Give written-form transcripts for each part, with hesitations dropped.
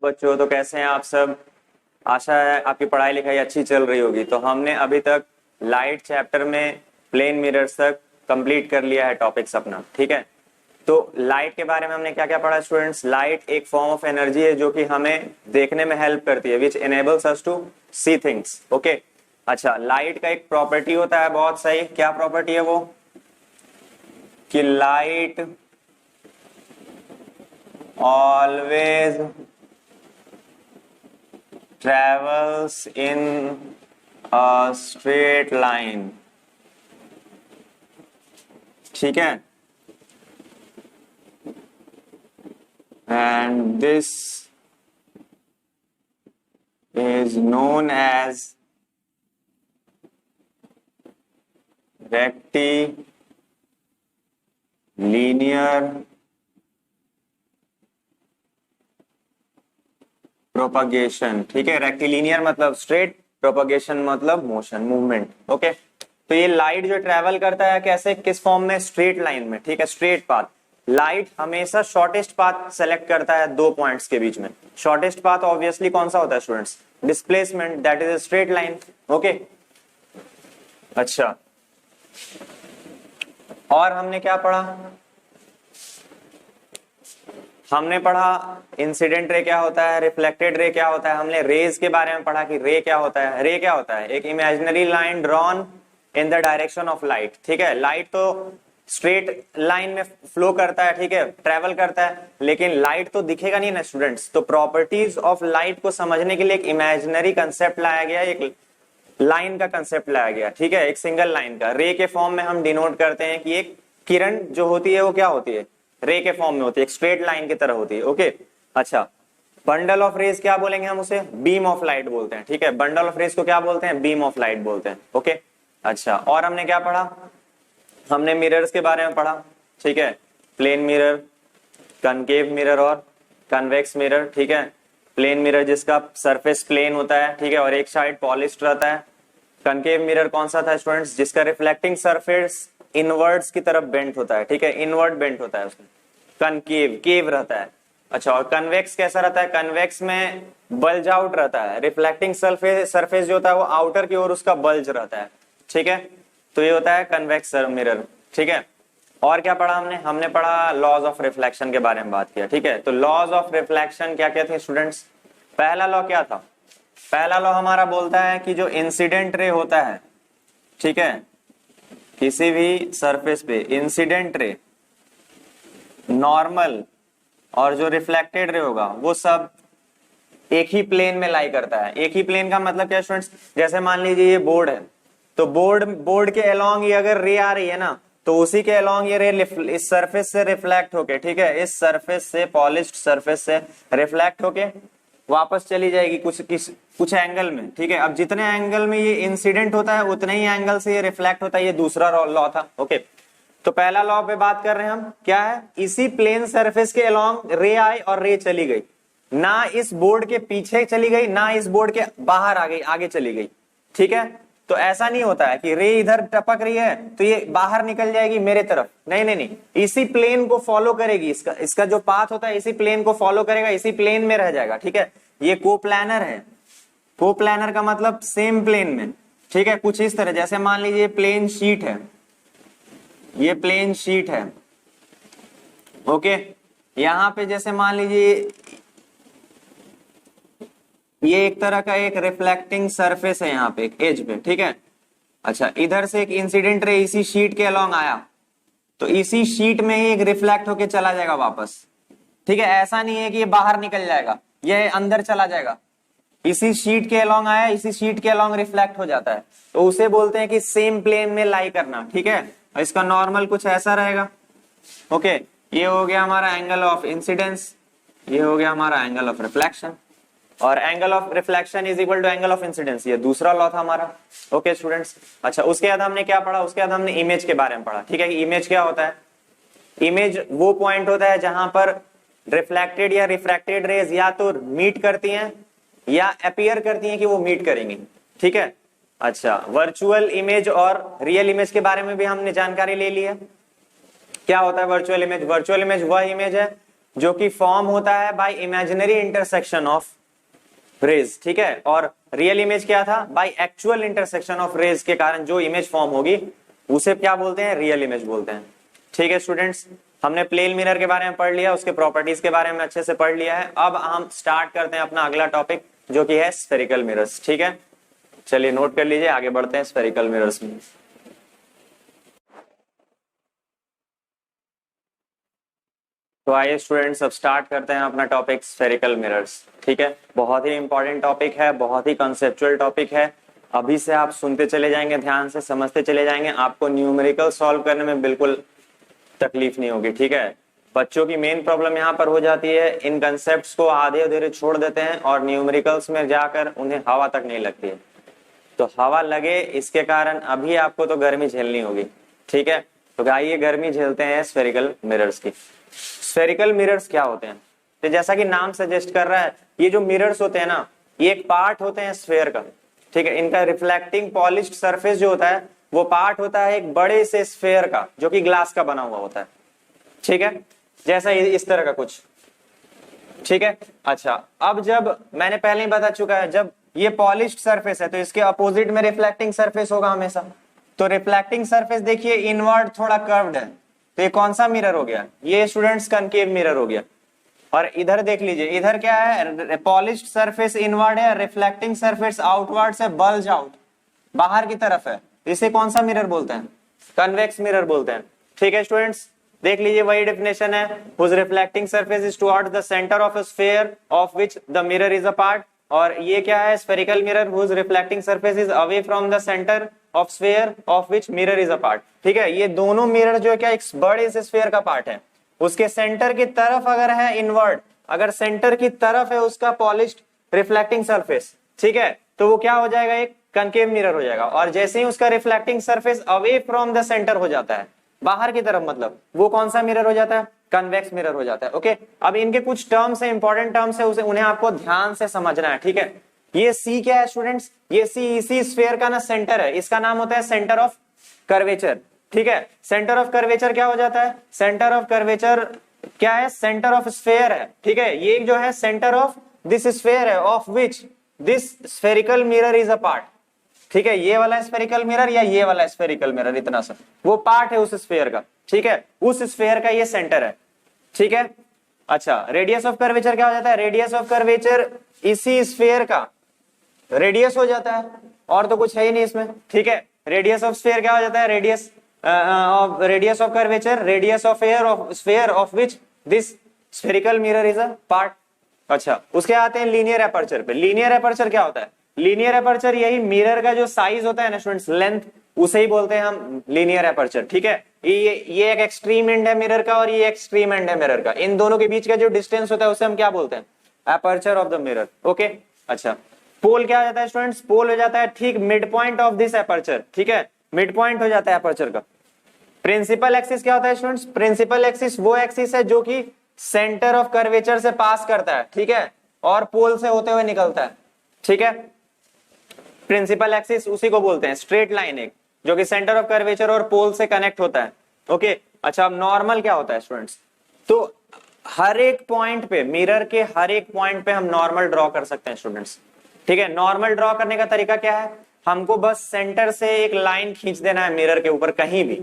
बच्चों, तो कैसे हैं आप सब। आशा है आपकी पढ़ाई लिखाई अच्छी चल रही होगी। तो हमने अभी तक लाइट चैप्टर में प्लेन मिरर्स तक कंप्लीट कर लिया है टॉपिक्स अपना, ठीक है। तो लाइट के बारे में हमने क्या क्या पढ़ा स्टूडेंट्स। लाइट एक फॉर्म ऑफ एनर्जी है जो कि हमें देखने में हेल्प करती है, which enables us to see things. Okay, अच्छा, लाइट का एक प्रॉपर्टी होता है बहुत सही। क्या प्रॉपर्टी है वो? कि light always travels in a straight line, ठीक है। and this is known as rectilinear propagation, ठीक है। रेक्टिलिनियर मतलब स्ट्रेट, प्रोपगेशन मतलब मोशन, मूवमेंट। ओके, तो ये लाइट जो ट्रेवल करता है कैसे, किस फॉर्म में? स्ट्रेट लाइन में, ठीक है, स्ट्रेट पाथ। लाइट हमेशा शॉर्टेस्ट पाथ सेलेक्ट करता है दो पॉइंट्स के बीच में। शॉर्टेस्ट पाथ ऑब्वियसली कौन सा होता है students? Displacement, that is a straight line. Okay, अच्छा, और हमने क्या पढ़ा? हमने पढ़ा इंसिडेंट रे क्या होता है, रिफ्लेक्टेड रे क्या होता है। हमने रेज के बारे में पढ़ा कि रे क्या होता है। रे क्या होता है? एक imaginary line drawn in the direction of light, ठीक है। लाइट तो स्ट्रेट लाइन में फ्लो करता है, ठीक है, ट्रेवल करता है, लेकिन लाइट तो दिखेगा नहीं ना स्टूडेंट्स। तो प्रॉपर्टीज ऑफ लाइट को समझने के लिए एक इमेजिनरी कंसेप्ट लाया गया, एक लाइन का कंसेप्ट लाया गया, ठीक है, एक सिंगल लाइन का। रे के फॉर्म में हम डिनोट करते हैं कि एक किरण जो होती है वो क्या होती है? रे के फॉर्म में होती है, एक स्ट्रेट लाइन की तरह होती है। ओके, अच्छा, बंडल ऑफ रेज क्या बोलेंगे हम उसे? बीम ऑफ लाइट बोलते हैं, ठीक है। बंडल ऑफ रेज को क्या बोलते हैं? बीम ऑफ लाइट बोलते हैं। ओके, अच्छा, और हमने क्या पढ़ा? हमने मिरर्स के बारे में पढ़ा, ठीक है। प्लेन मिरर, कनकेव मिरर और कन्वेक्स मिरर, ठीक है। प्लेन मिरर जिसका सरफेस प्लेन होता है, ठीक है, और एक साइड पॉलिश्ड रहता है। कनकेव मिरर कौन सा था स्टूडेंट्स? जिसका रिफ्लेक्टिंग सरफेस इनवर्ड्स की तरफ बेंट होता है, ठीक है, इनवर्ड बेंट होता है उसमें, कनकेव, केव रहता है। अच्छा, और कन्वेक्स कैसा रहता है? कन्वेक्स में बल्ज आउट रहता है। रिफ्लेक्टिंग सरफेस जो होता है वो आउटर की ओर उसका बल्ज रहता है, ठीक है। तो ये होता है कन्वेक्स मिरर, ठीक है। और क्या पढ़ा हमने? हमने पढ़ा लॉज ऑफ रिफ्लेक्शन के बारे में बात किया, ठीक है। तो लॉज ऑफ रिफ्लेक्शन क्या क्या थे स्टूडेंट्स? पहला लॉ क्या था? पहला लॉ हमारा बोलता है कि जो इंसिडेंट रे होता है, ठीक है, किसी भी सरफेस पे इंसिडेंट रे, नॉर्मल और जो रिफ्लेक्टेड रे होगा वो सब एक ही प्लेन में लाई करता है। एक ही प्लेन का मतलब क्या स्टूडेंट्स? जैसे मान लीजिए ये बोर्ड है, तो बोर्ड के अलोंग ये अगर रे आ रही है ना, तो उसी के अलोंग ये रे इस सरफेस से रिफ्लेक्ट होके, ठीक है, इस सरफेस से, पॉलिश्ड सरफेस से रिफ्लेक्ट होके वापस चली जाएगी कुछ एंगल में, ठीक है। अब जितने एंगल में ये इंसिडेंट होता है उतने ही एंगल से ये रिफ्लेक्ट होता है। ये दूसरा लॉ था। ओके, तो पहला लॉ पे बात कर रहे हैं हम, क्या है? इसी प्लेन सरफेस के अलोंग रे आई और रे चली गई, ना इस बोर्ड के पीछे चली गई ना इस बोर्ड के बाहर आ गई, आगे चली गई, ठीक है। तो ऐसा नहीं होता है कि रे इधर टपक रही है तो ये बाहर निकल जाएगी मेरे तरफ, नहीं नहीं नहीं, इसी प्लेन को फॉलो करेगी। इसका जो पाथ होता है इसी प्लेन को फॉलो करेगा, इसी प्लेन में रह जाएगा, ठीक है। ये कोप्लानर है। कोप्लानर का मतलब सेम प्लेन में, ठीक है। कुछ इस तरह, जैसे मान लीजिए प्लेन शीट है, ये प्लेन शीट है, ओके। यहां पे जैसे मान लीजिए ये एक तरह का एक रिफ्लेक्टिंग सरफेस है, यहाँ पे एक एज पे, ठीक है। अच्छा, इधर से एक इंसिडेंट रे इसी शीट के अलोंग आया, तो इसी शीट में ही एक रिफ्लेक्ट होके चला जाएगा वापस, ठीक है। ऐसा नहीं है कि ये बाहर निकल जाएगा, ये अंदर चला जाएगा। इसी शीट के अलोंग आया, इसी शीट के अलोंग रिफ्लेक्ट हो जाता है, तो उसे बोलते हैं कि सेम प्लेन में लाई करना, ठीक है। और इसका नॉर्मल कुछ ऐसा रहेगा, ओके। ये हो गया हमारा एंगल ऑफ इंसिडेंस, ये हो गया हमारा एंगल ऑफ रिफ्लेक्शन, और angle of reflection is equal to angle of incidence, ये दूसरा लॉ था हमारा। ओके स्टूडेंट्स, अच्छा, उसके बाद हमने क्या पढ़ा? उसके बाद हमने इमेज के बारे में पढ़ा, ठीक है। इमेज क्या होता है? इमेज वो पॉइंट होता है जहां पर रिफ्लेक्टेड या रिफ्रैक्टेड रेज या तो मीट करती हैं या अपीयर करती हैं कि वो मीट करेंगी, ठीक है। अच्छा, वर्चुअल इमेज और रियल इमेज के बारे में भी हमने जानकारी ले ली है। क्या होता है वर्चुअल इमेज? वर्चुअल इमेज वह इमेज है जो कि फॉर्म होता है by imaginary intersection of rays, ठीक है। और रियल इमेज क्या था? By actual intersection of rays के कारण जो इमेज फॉर्म होगी उसे क्या बोलते हैं? रियल इमेज बोलते हैं, ठीक है स्टूडेंट्स। हमने प्लेन मिरर के बारे में पढ़ लिया, उसके प्रॉपर्टीज के बारे में अच्छे से पढ़ लिया है। अब हम स्टार्ट करते हैं अपना अगला टॉपिक जो कि है स्फेरिकल मिरर्स, ठीक है। चलिए नोट कर लीजिए, आगे बढ़ते हैं स्फेरिकल मिरर्स में। तो आइए स्टूडेंट्स अब स्टार्ट करते हैं अपना टॉपिक स्फेरिकल मिरर्स, ठीक है। बहुत ही इंपॉर्टेंट टॉपिक है, बहुत ही कंसेप्चुअल टॉपिक है। अभी से आप सुनते चले जाएंगे, ध्यान से समझते चले जाएंगे, आपको न्यूमेरिकल सॉल्व करने में बिल्कुल तकलीफ नहीं होगी, ठीक है। बच्चों की मेन प्रॉब्लम यहाँ पर हो जाती है, इन कंसेप्ट्स को आधे अधूरे छोड़ देते हैं और न्यूमेरिकल्स में जाकर उन्हें हवा तक नहीं लगती है। तो हवा लगे इसके कारण अभी आपको तो गर्मी झेलनी होगी, ठीक है। तो आइए गर्मी झेलते हैं स्फेरिकल मिरर्स की। स्फेरिकल मिरर्स क्या होते हैं? तो जैसा कि नाम सजेस्ट कर रहा है, ये जो मिरर्स होते हैं ना, ये एक पार्ट होते हैं स्फेयर का, ठीक है। इनका रिफ्लेक्टिंग पॉलिश्ड सरफेस जो होता है वो पार्ट होता है एक बड़े से स्फेयर का जो कि ग्लास का बना हुआ होता है, ठीक है। जैसा इस तरह का कुछ, ठीक है। अच्छा, अब जब मैंने पहले ही बता चुका है, जब ये पॉलिश्ड सरफेस है तो इसके अपोजिट में रिफ्लेक्टिंग सरफेस होगा हमेशा। तो रिफ्लेक्टिंग सरफेस देखिए इनवर्ड थोड़ा कर्व्ड है, तो ये कौन सा मिरर हो गया? ये स्टूडेंट्स कनकेव मिरर हो गया। और इधर देख लीजिए, इधर क्या है? पॉलिश्ड सरफेस इनवर्ड है, रिफ्लेक्टिंग सरफेस आउटवर्ड से बल्ज आउट, बाहर की तरफ है। इसे कौन सा मिरर बोलते हैं? कन्वेक्स मिरर बोलते हैं, ठीक है स्टूडेंट्स। देख लीजिए वही डेफिनेशन है, whose reflecting surface is towards the center of a sphere of which the mirror is a part। और ये क्या है? spherical mirror whose reflecting surface is away from the center of sphere of which mirror is a part। ठीक है, ये दोनों mirror जो है क्या एक बड़े से स्फेयर का पार्ट है, उसके सेंटर की तरफ अगर है इनवर्ड, अगर सेंटर की तरफ है उसका पॉलिश्ड रिफ्लेक्टिंग सरफेस, ठीक है, तो वो क्या हो जाएगा? एक कनकेव मिरर हो जाएगा। और जैसे ही उसका reflecting surface away from the centre हो जाता है, बाहर की तरफ, मतलब वो कौन सा मिरर हो जाता है? कन्वेक्स मिरर हो जाता है। ओके, अब इनके कुछ टर्म्स है, इंपॉर्टेंट टर्म्स है, उसे उन्हें आपको ध्यान से समझना है, ठीक है। ये सी क्या है स्टूडेंट्स? ये सी इसी स्फीयर का ना सेंटर है, इसका नाम होता है सेंटर ऑफ कर्वेचर, ठीक है। सेंटर ऑफ कर्वेचर क्या हो जाता है? सेंटर ऑफ कर्वेचर क्या है? सेंटर ऑफ स्फीयर है, ठीक है। ये जो है सेंटर ऑफ दिस स्फीयर है of which this spherical mirror is a part, ठीक है। ये वाला स्फेरिकल मिरर या ये वाला स्फेरिकल मिरर, इतना सा वो पार्ट है उस स्फीयर का, ठीक है। उस स्फीयर का ये सेंटर है, ठीक है। अच्छा, रेडियस ऑफ कर्वेचर क्या हो जाता है? रेडियस ऑफ कर्वेचर इसी स्फीयर का रेडियस हो जाता है, और तो कुछ है ही नहीं इसमें, ठीक है। रेडियस ऑफ स्फीयर क्या हो जाता है? Radius of curvature, radius of sphere of which this spherical mirror is a part. अच्छा, उसके आते हैं लीनियर एपर्चर पे। लीनियर एपर्चर क्या होता है? लीनियर एपर्चर यही मिरर का जो साइज होता है ना स्टूडेंट्स, लेंथ, उसे ही बोलते हैं हम लीनियर एपर्चर, ठीक है। ये एक एक्सट्रीम एंड है मिरर का और ये एक्सट्रीम एंड है मिरर का, इन दोनों के बीच का जो डिस्टेंस होता है उसे हम क्या बोलते हैं? Aperture of the mirror. Okay, अच्छा, पोल क्या हो जाता है स्टूडेंट्स? पोल हो जाता है ठीक mid point of this aperture, ठीक है, मिड पॉइंट हो जाता है एपर्चर का। प्रिंसिपल एक्सिस क्या होता है स्टूडेंट्स? प्रिंसिपल एक्सिस वो एक्सिस है जो कि सेंटर ऑफ कर्वेचर से पास करता है, ठीक है, और पोल से होते हुए निकलता है, ठीक है। प्रिंसिपल एक्सिस उसी को बोलते हैं स्ट्रेट लाइन, एक जो कि सेंटर ऑफ कर्वेचर और पोल से कनेक्ट होता है। ओके, अच्छा, अब नॉर्मल क्या होता है स्टूडेंट्स? तो हर एक पॉइंट पे, मिरर के हर एक पॉइंट पे हम नॉर्मल ड्रॉ कर सकते हैं स्टूडेंट्स, ठीक है। नॉर्मल ड्रॉ करने का तरीका क्या है? हमको बस सेंटर से एक लाइन खींच देना है मिरर के ऊपर कहीं भी,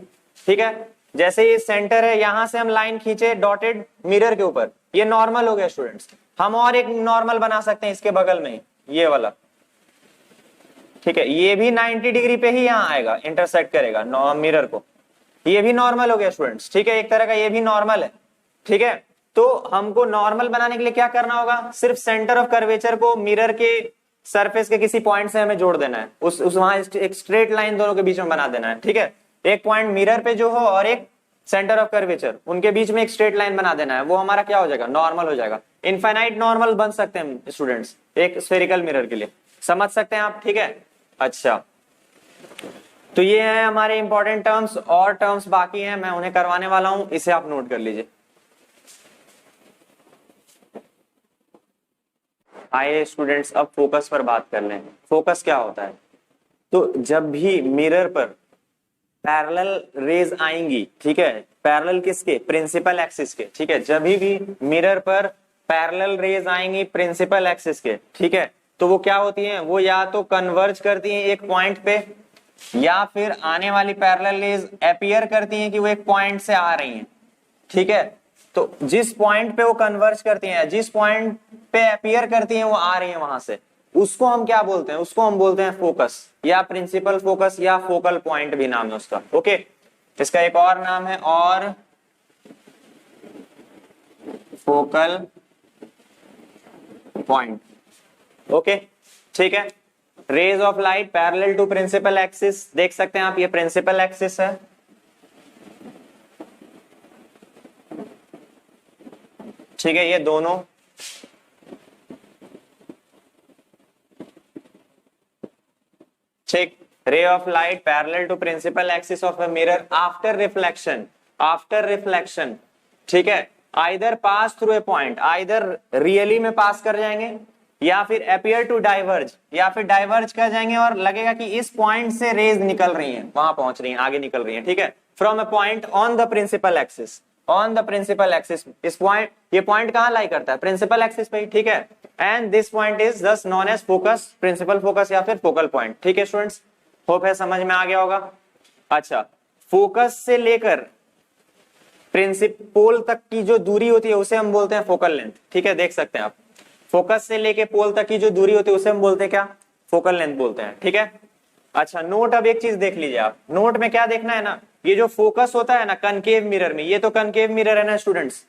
ठीक है। जैसे ये सेंटर है, यहां से हम लाइन खींचे डॉटेड मिरर के ऊपर, ये नॉर्मल हो गया स्टूडेंट्स। हम और एक नॉर्मल बना सकते हैं इसके बगल में, ये वाला, ठीक है, ये भी 90 डिग्री पे ही यहाँ आएगा, इंटरसेक्ट करेगा मिरर को, ये भी नॉर्मल हो गया स्टूडेंट्स, ठीक है। एक तरह का ये भी नॉर्मल है, ठीक है। तो हमको नॉर्मल बनाने के लिए क्या करना होगा? सिर्फ सेंटर ऑफ कर्वेचर को मिरर के सरफेस के किसी पॉइंट से हमें जोड़ देना है, उस वहां एक स्ट्रेट लाइन दोनों के बीच में बना देना है, ठीक है। एक पॉइंट मिरर पे जो हो और एक सेंटर ऑफ कर्वेचर, उनके बीच में एक स्ट्रेट लाइन बना देना है, वो हमारा क्या हो जाएगा? नॉर्मल हो जाएगा। इनफाइनाइट नॉर्मल बन सकते हैं स्टूडेंट्स एक स्फेरिकल मिरर के लिए, समझ सकते हैं आप, ठीक है। अच्छा, तो ये है हमारे इंपॉर्टेंट टर्म्स, और टर्म्स बाकी हैं, मैं उन्हें करवाने वाला हूं, इसे आप नोट कर लीजिए। आइए स्टूडेंट्स अब फोकस पर बात कर लें। फोकस क्या होता है? तो जब भी मिरर पर पैरेलल रेज आएंगी, ठीक है, पैरेलल किसके, प्रिंसिपल एक्सिस के, ठीक है, जब भी मिरर पर पैरेलल रेज आएंगी प्रिंसिपल एक्सिस के, ठीक है, तो वो क्या होती हैं, वो या तो कन्वर्ज करती हैं एक पॉइंट पे, या फिर आने वाली पैरेलल रेज अपीयर करती हैं कि वो एक पॉइंट से आ रही हैं, ठीक है। तो जिस पॉइंट पे वो कन्वर्ज करती हैं, जिस पॉइंट पे अपीयर करती हैं वो आ रही हैं वहां से, उसको हम क्या बोलते हैं, उसको हम बोलते हैं फोकस, या प्रिंसिपल फोकस, या फोकल पॉइंट भी नाम है उसका। ओके, इसका एक और नाम है और फोकल पॉइंट। ओके, ठीक है। Rays of light parallel to principal axis, देख सकते हैं आप, ये प्रिंसिपल एक्सिस है, ठीक है, ये दोनों, ठीक। Ray of light parallel to principal axis of a mirror after reflection, after reflection, ठीक है, either pass through a point, either really में पास कर जाएंगे, या फिर अपीयर टू डाइवर्ज, या फिर डाइवर्ज कर जाएंगे और लगेगा कि इस पॉइंट से रेज निकल रही हैं, वहां पहुंच रही हैं, आगे निकल रही हैं, ठीक है, from a point on the principal axis, on the principal axis. इस पॉइंट, ये पॉइंट कहां लाई करता है, प्रिंसिपल एक्सिस पे, ठीक है, and this point is just known as focus, principal focus या फिर फोकल पॉइंट, ठीक है स्टूडेंट्स, होप है समझ में आ गया होगा। अच्छा, फोकस से लेकर प्रिंसिपल तक की जो दूरी होती है उसे हम बोलते हैं फोकल लेंथ, ठीक है, देख सकते हैं आप, फोकस से लेके पोल तक की जो दूरी होती है उसे हम बोलते हैं क्या, फोकल लेंथ बोलते हैं, ठीक है। अच्छा, नोट, अब एक चीज देख लीजिए आप, नोट में क्या देखना है ना, ये जो फोकस होता है ना कनकेव मिरर में, ये तो कनकेव मिरर है ना स्टूडेंट्स,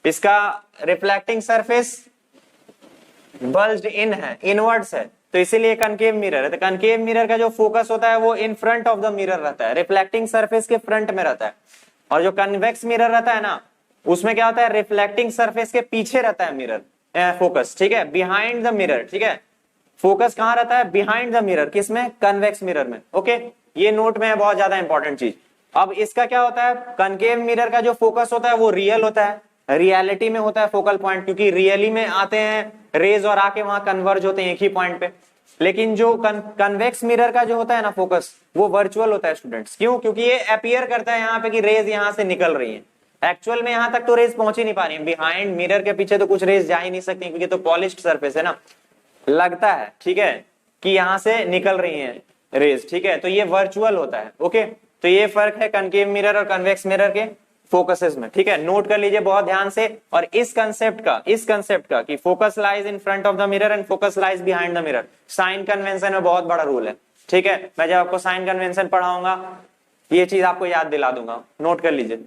इसका रिफ्लेक्टिंग सरफेस बल्ज्ड इन है, इनवर्ड्स है, तो इसीलिए कनकेव मिरर है। तो कनकेव मिरर का जो फोकस होता है वो इन फ्रंट ऑफ द मिरर रहता है, रिफ्लेक्टिंग सरफेस के फ्रंट में रहता है, और जो कन्वेक्स मिरर रहता है ना, उसमें क्या होता है, रिफ्लेक्टिंग सरफेस के पीछे रहता है मिरर, फोकस, ठीक है, बिहाइंड द मिरर, ठीक है, फोकस कहां रहता है, बिहाइंड द मिरर, किसमें, कन्वेक्स मिरर में। ओके, ये नोट में है, बहुत ज्यादा इंपॉर्टेंट चीज। अब इसका क्या होता है, कनकेव मिरर का जो फोकस होता है वो रियल होता है, रियलिटी में होता है फोकल पॉइंट, क्योंकि रियली में आते हैं रेज और आके वहां कन्वर्ज होते हैं एक ही पॉइंट पे। लेकिन जो कन्वेक्स मिरर का जो होता है ना फोकस, वो वर्चुअल होता है स्टूडेंट्स, क्यों, क्योंकि ये अपीयर करता है यहाँ पे कि रेज यहाँ से निकल रही है, एक्चुअल में यहां तक तो रेज पहुंच ही नहीं पा रही है, बिहाइंड मिरर के पीछे तो कुछ रेज जा ही नहीं सकती, क्योंकि तो पॉलिश्ड सरफेस है ना, लगता है, ठीक है, कि यहां से निकल रही है रेज, ठीक है, तो ये वर्चुअल होता है। ओके, तो ये फर्क है कनकेव मिरर और कन्वेक्स मिरर के फोकसेस में, ठीक है, नोट कर लीजिए बहुत ध्यान से। और इस कंसेप्ट का कि focus lies in front of the mirror and focus lies behind the mirror, sign convention में बहुत बड़ा रूल है, ठीक है, मैं जब आपको साइन कन्वेंशन पढ़ाऊंगा ये चीज आपको याद दिला दूंगा, नोट कर लीजिए।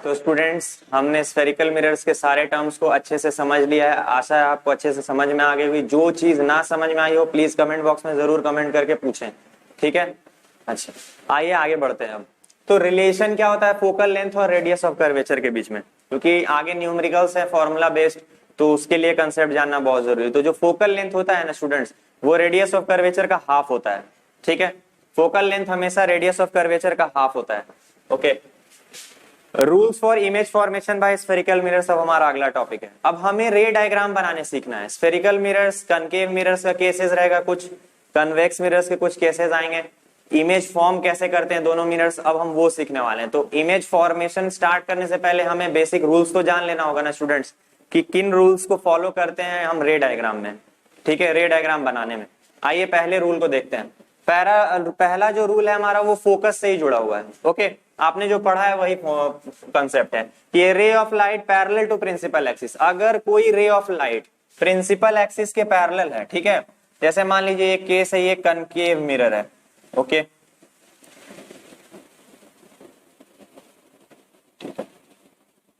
तो स्टूडेंट्स, हमने स्फेरिकल मिरर्स के सारे टर्म्स को अच्छे से समझ लिया है, आशा है आपको अच्छे से समझ में आ गई होगी। जो चीज ना समझ में आई हो प्लीज कमेंट बॉक्स में जरूर कमेंट करके पूछें, ठीक है। अच्छा, आइए आगे बढ़ते हैं अब। तो रिलेशन क्या होता है फोकल लेंथ और रेडियस ऑफ कर्वेचर के बीच में, क्योंकि आगे न्यूमेरिकल्स है फॉर्मूला बेस्ड, तो उसके लिए कंसेप्ट जानना बहुत जरूरी है। तो जो फोकल लेंथ होता है ना स्टूडेंट्स, वो रेडियस ऑफ कर्वेचर का हाफ होता है, ठीक है, फोकल लेंथ हमेशा रेडियस ऑफ कर्वेचर का हाफ होता है। Okay, rules for image formation bye spherical mirrors अब हमारा अगला टॉपिक है। अब हमें रे डायग्राम बनाने सीखना है। स्फेरिकल मिरर्स, कनकेव मिरर्स का केसेस रहेगा कुछ, कन्वेक्स मिरर्स के कुछ केसेस आएंगे, इमेज फॉर्म कैसे करते हैं दोनों मिरर्स, अब हम वो सीखने वाले हैं। तो इमेज फॉर्मेशन स्टार्ट करने से पहले हमें बेसिक रूल्स तो जान लेना होगा ना स्टूडेंट्स, कि किन रूल्स को फॉलो करते हैं हम रे डायग्राम में, ठीक है, रे डायग्राम बनाने में। आइए पहले रूल को देखते हैं। पहला जो रूल है हमारा वो फोकस से ही जुड़ा हुआ है। ओके, आपने जो पढ़ा है वही कंसेप्ट है कि ray of light parallel to principal axis. अगर कोई ray of light principal axis के पैरेलल है, ठीक है, जैसे मान लीजिए एक केस है, ये कनकेव मिरर है, ओके,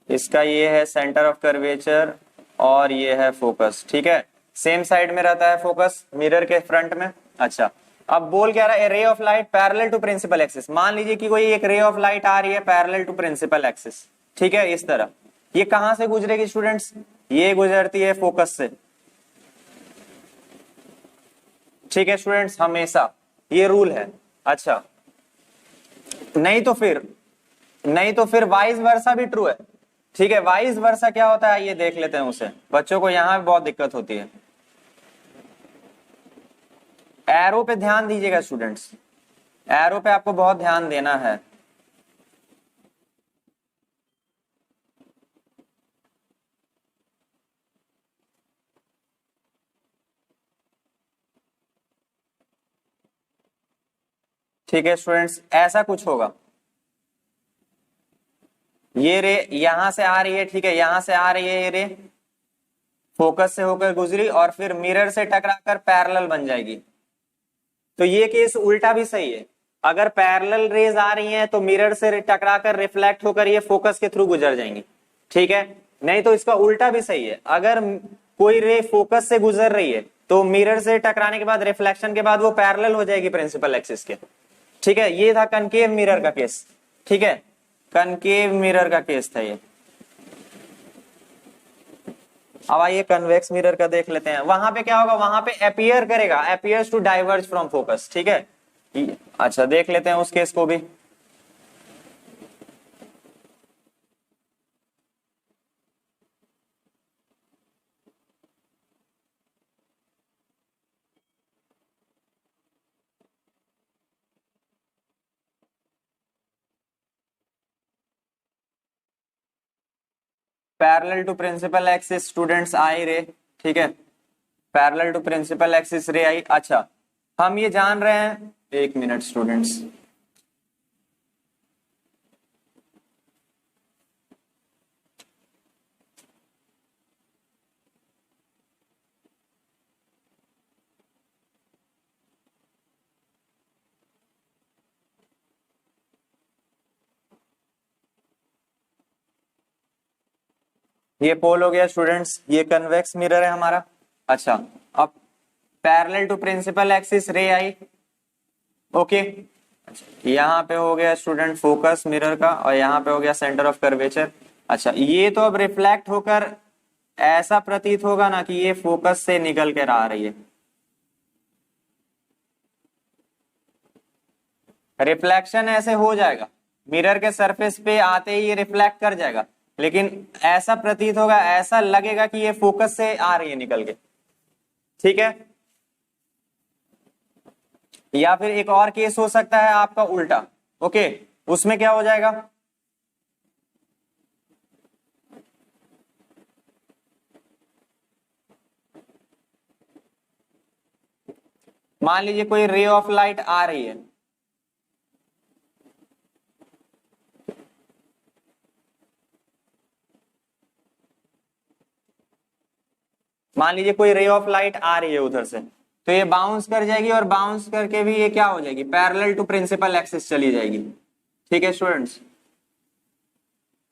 इसका ये है सेंटर ऑफ कर्वेचर और ये है फोकस, ठीक है, सेम साइड में रहता है फोकस मिरर के फ्रंट में। अच्छा, अब बोल क्या रहा है, ray of light parallel to principal axis. मान लीजिए कि कोई एक रे ऑफ लाइट आ रही है पैरेलल टू प्रिंसिपल एक्सिस, ठीक है, इस तरह। ये कहां से गुजरेगी स्टूडेंट्स, ये गुजरती है फोकस से, ठीक है स्टूडेंट्स, हमेशा ये रूल है। अच्छा, नहीं तो फिर वाइस वर्सा भी ट्रू है, ठीक है। वाइस वर्सा क्या होता है ये देख लेते हैं उसे, बच्चों को यहां भी बहुत दिक्कत होती है। एरो पे ध्यान दीजिएगा स्टूडेंट्स, एरो पे आपको बहुत ध्यान देना है। ठीक है स्टूडेंट्स, ऐसा कुछ होगा, ये रे यहां से आ रही है, ठीक है, यहां से आ रही है ये रे, फोकस से होकर गुजरी और फिर मिरर से टकराकर पैरेलल बन जाएगी। तो ये केस उल्टा भी सही है, अगर पैरेलल रेज आ रही हैं तो मिरर से टकराकर रिफ्लेक्ट होकर ये फोकस के थ्रू गुजर जाएंगी, ठीक है। नहीं तो इसका उल्टा भी सही है, अगर कोई रे फोकस से गुजर रही है तो मिरर से टकराने के बाद रिफ्लेक्शन के बाद वो पैरेलल हो जाएगी प्रिंसिपल एक्सिस के, ठीक है। ये था कनकेव मिरर का केस, ठीक है, कनकेव मिरर का केस था ये। अब आइए कन्वेक्स मिरर का देख लेते हैं। वहां पे क्या होगा, वहां पे अपीयर करेगा, appears to diverge from focus, ठीक है। अच्छा देख लेते हैं उस केस को भी। Parallel to principal axis students I ray, ठीक है, पैरेलल टू प्रिंसिपल एक्सिस रे आई। अच्छा हम ये जान रहे हैं, एक मिनट स्टूडेंट्स, ये पोल हो गया स्टूडेंट्स, ये कन्वेक्स मिरर है हमारा। अच्छा अब पैरेलल टू प्रिंसिपल एक्सिस रे आई, ओके। अच्छा यहाँ पे हो गया स्टूडेंट फोकस मिरर का और यहाँ पे हो गया सेंटर ऑफ कर्वेचर। अच्छा ये तो अब रिफ्लेक्ट होकर ऐसा प्रतीत होगा ना कि ये फोकस से निकल कर आ रही है, रिफ्लेक्शन ऐसे हो जाएगा, मिरर के सरफेस पे आते ही ये रिफ्लेक्ट कर जाएगा, लेकिन ऐसा प्रतीत होगा, ऐसा लगेगा कि ये फोकस से आ रही है निकल के, ठीक है। या फिर एक और केस हो सकता है आपका उल्टा, ओके, उसमें क्या हो जाएगा, मान लीजिए कोई रे ऑफ लाइट आ रही है, मान लीजिए कोई रे ऑफ लाइट आ रही है उधर से, तो ये बाउंस कर जाएगी और बाउंस करके भी ये क्या हो जाएगी, पैरेलल टू प्रिंसिपल एक्सिस चली जाएगी, ठीक है students,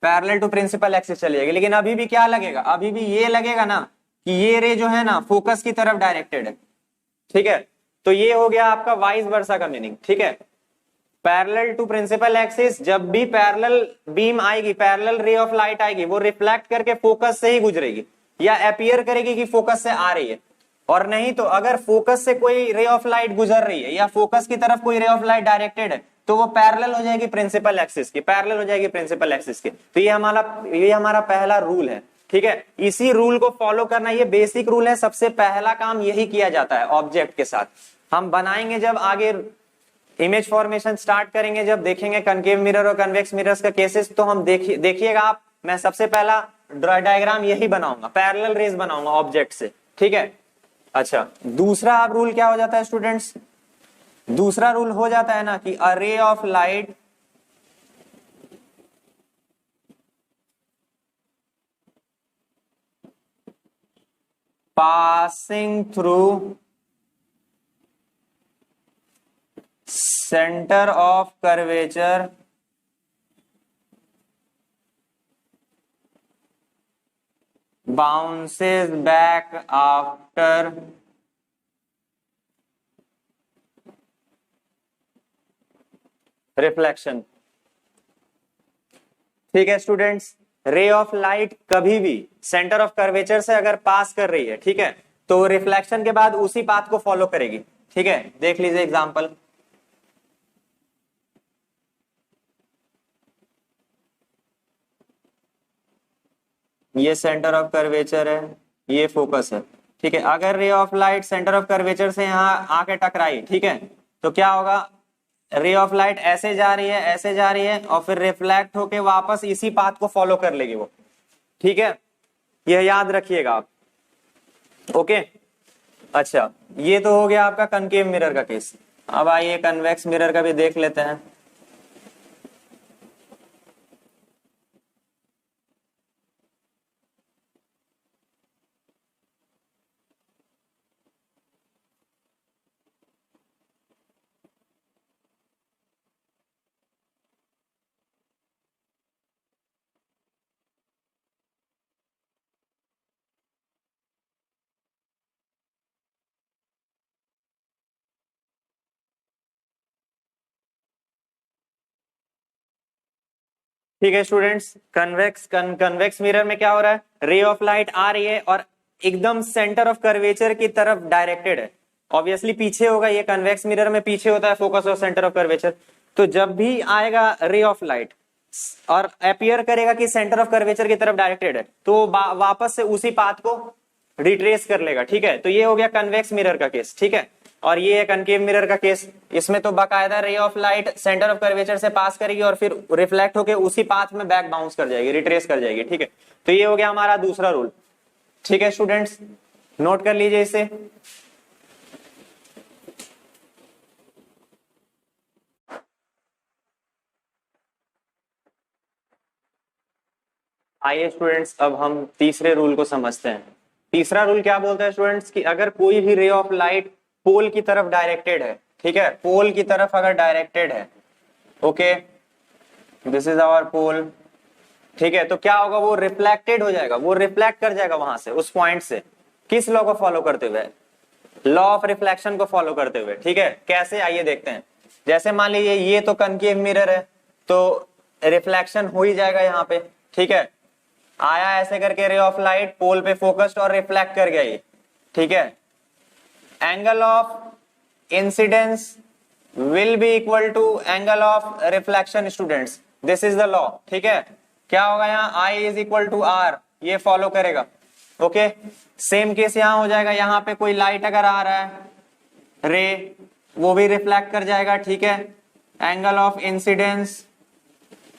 parallel to principal axis चली जाएगी। लेकिन अभी भी क्या लगेगा, अभी भी ये लगेगा ना कि ये रे जो है ना फोकस की तरफ डायरेक्टेड है, ठीक है। तो ये हो गया आपका वाइस वर्सा का मीनिंग, ठीक है। पैरेलल टू प्रिंसिपल एक्सिस, जब भी पैरेलल बीम आएगी, पैरेलल रे ऑफ लाइट आएगी, वो रिफ्लेक्ट करके फोकस से ही गुजरेगी या अपीयर करेगी कि फोकस से आ रही है। और नहीं तो अगर फोकस से कोई रे ऑफ लाइट गुजर रही है या फोकस की तरफ कोई रे ऑफ लाइट डायरेक्टेड है तो वो पैरेलल हो जाएगी प्रिंसिपल एक्सिस की, पैरेलल हो जाएगी प्रिंसिपल एक्सिस की। तो ये हमारा पहला रूल है, ठीक है। इसी रूल को फॉलो करना, ये बेसिक रूल है, सबसे पहला काम यही किया जाता है ऑब्जेक्ट के साथ। हम बनाएंगे जब आगे इमेज फॉर्मेशन स्टार्ट करेंगे, जब देखेंगे कनकेव मिरर और कन्वेक्स मिरर्स का केसेस, तो हम देखिएगा आप, मैं सबसे पहला डायग्राम यही बनाऊंगा, पैरेलल रेज बनाऊंगा ऑब्जेक्ट से, ठीक है। अच्छा दूसरा अब रूल क्या हो जाता है स्टूडेंट्स, दूसरा रूल हो जाता है ना कि a ray of light passing through centre of curvature bounces back after reflection, ठीक है स्टूडेंट्स। रे ऑफ लाइट कभी भी सेंटर ऑफ कर्वेचर से अगर पास कर रही है, ठीक है, तो रिफ्लेक्शन के बाद उसी पाथ को फॉलो करेगी, ठीक है। देख लीजिए एग्जांपल, ये सेंटर ऑफ कर्वेचर है, ये फोकस है, ठीक है। अगर रे of light centre of curvature से यहां आके टकराई, ठीक है, तो क्या होगा, रे ऑफ लाइट ऐसे जा रही है, ऐसे जा रही है, और फिर रिफ्लेक्ट होके वापस इसी पाथ को फॉलो कर लेगी वो। ठीक है, यह याद रखिएगा आप। ओके, अच्छा, ये तो हो गया आपका कनकेव मिरर का केस। अब आइए कन्वेक्स मिरर का भी देख लेते हैं। ठीक है स्टूडेंट्स, कन्वेक्स मिरर में क्या हो रहा है, रे ऑफ लाइट आ रही है और एकदम सेंटर ऑफ कर्वेचर की तरफ डायरेक्टेड है। ऑब्वियसली पीछे होगा, ये कन्वेक्स मिरर में पीछे होता है फोकस और सेंटर ऑफ कर्वेचर। तो जब भी आएगा रे ऑफ लाइट और अपीयर करेगा कि सेंटर ऑफ कर्वेचर की तरफ डायरेक्टेड है, तो वापस से उसी पाथ को रिट्रेस कर लेगा। ठीक है, तो ये हो गया कन्वेक्स मिरर का केस। ठीक है, और ये है कनकेव मिरर का केस। इसमें तो बाकायदा रे of light centre of curvature से पास करेगी और फिर रिफ्लेक्ट होकर उसी पाथ में बैक बाउंस कर जाएगी, रिट्रेस कर जाएगी। ठीक है, तो ये हो गया हमारा दूसरा रूल। ठीक है स्टूडेंट्स, नोट कर लीजिए इसे। आइए स्टूडेंट्स, अब हम तीसरे रूल को समझते हैं। तीसरा रूल क्या बोलता है स्टूडेंट्स, कि अगर कोई भी रे ऑफ लाइट पोल की तरफ डायरेक्टेड है, ठीक है, पोल की तरफ अगर डायरेक्टेड है, ओके, दिस इज आवर पोल, ठीक है, तो क्या होगा, वो रिफ्लेक्टेड हो जाएगा, वो रिफ्लेक्ट कर जाएगा वहां से, उस पॉइंट से। किस लॉ को फॉलो करते हुए, लॉ ऑफ रिफ्लेक्शन को फॉलो करते हुए। ठीक है, कैसे, आइए देखते हैं। जैसे मान लीजिए ये तो कनकेव मिरर है, तो रिफ्लेक्शन हो ही जाएगा यहाँ पे। ठीक है, आया ऐसे करके रे ऑफ लाइट पोल पे फोकस्ड और रिफ्लेक्ट कर गया ये। ठीक है, angle of incidence will be equal to angle of reflection students, this is the law. ठीक है, क्या होगा यहाँ, I is equal to R, ये फॉलो करेगा। ओके, सेम केस यहां हो जाएगा, यहाँ पे कोई लाइट अगर आ रहा है रे, वो भी रिफ्लेक्ट कर जाएगा। ठीक है, एंगल ऑफ इंसिडेंस,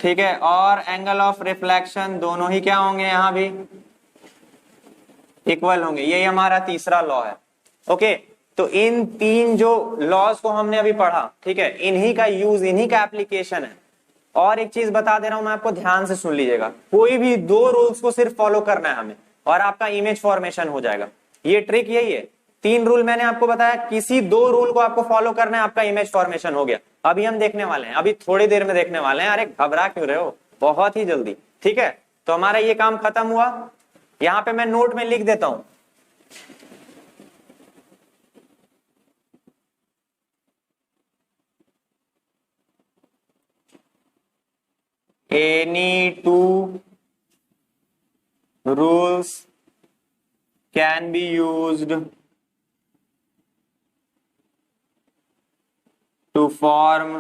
ठीक है, और एंगल ऑफ रिफ्लेक्शन दोनों ही क्या होंगे, यहां भी इक्वल होंगे। यही हमारा तीसरा लॉ है। ओके, तो इन तीन जो लॉज को हमने अभी पढ़ा, ठीक है, इन्हीं का यूज, इन्हीं का एप्लीकेशन है। और एक चीज बता दे रहा हूं मैं आपको, ध्यान से सुन लीजिएगा, कोई भी दो रूल्स को सिर्फ फॉलो करना है हमें और आपका इमेज फॉर्मेशन हो जाएगा। ये ट्रिक यही है, तीन रूल मैंने आपको बताया, किसी दो रूल को आपको फॉलो करना है, आपका इमेज फॉर्मेशन हो गया। अभी हम देखने वाले हैं, अभी थोड़ी देर में देखने वाले हैं। अरे घबरा क्यों रहे हो, बहुत ही जल्दी। ठीक है, तो हमारा ये काम खत्म हुआ। यहां पे मैं नोट में लिख देता हूं, any two rules can be used to form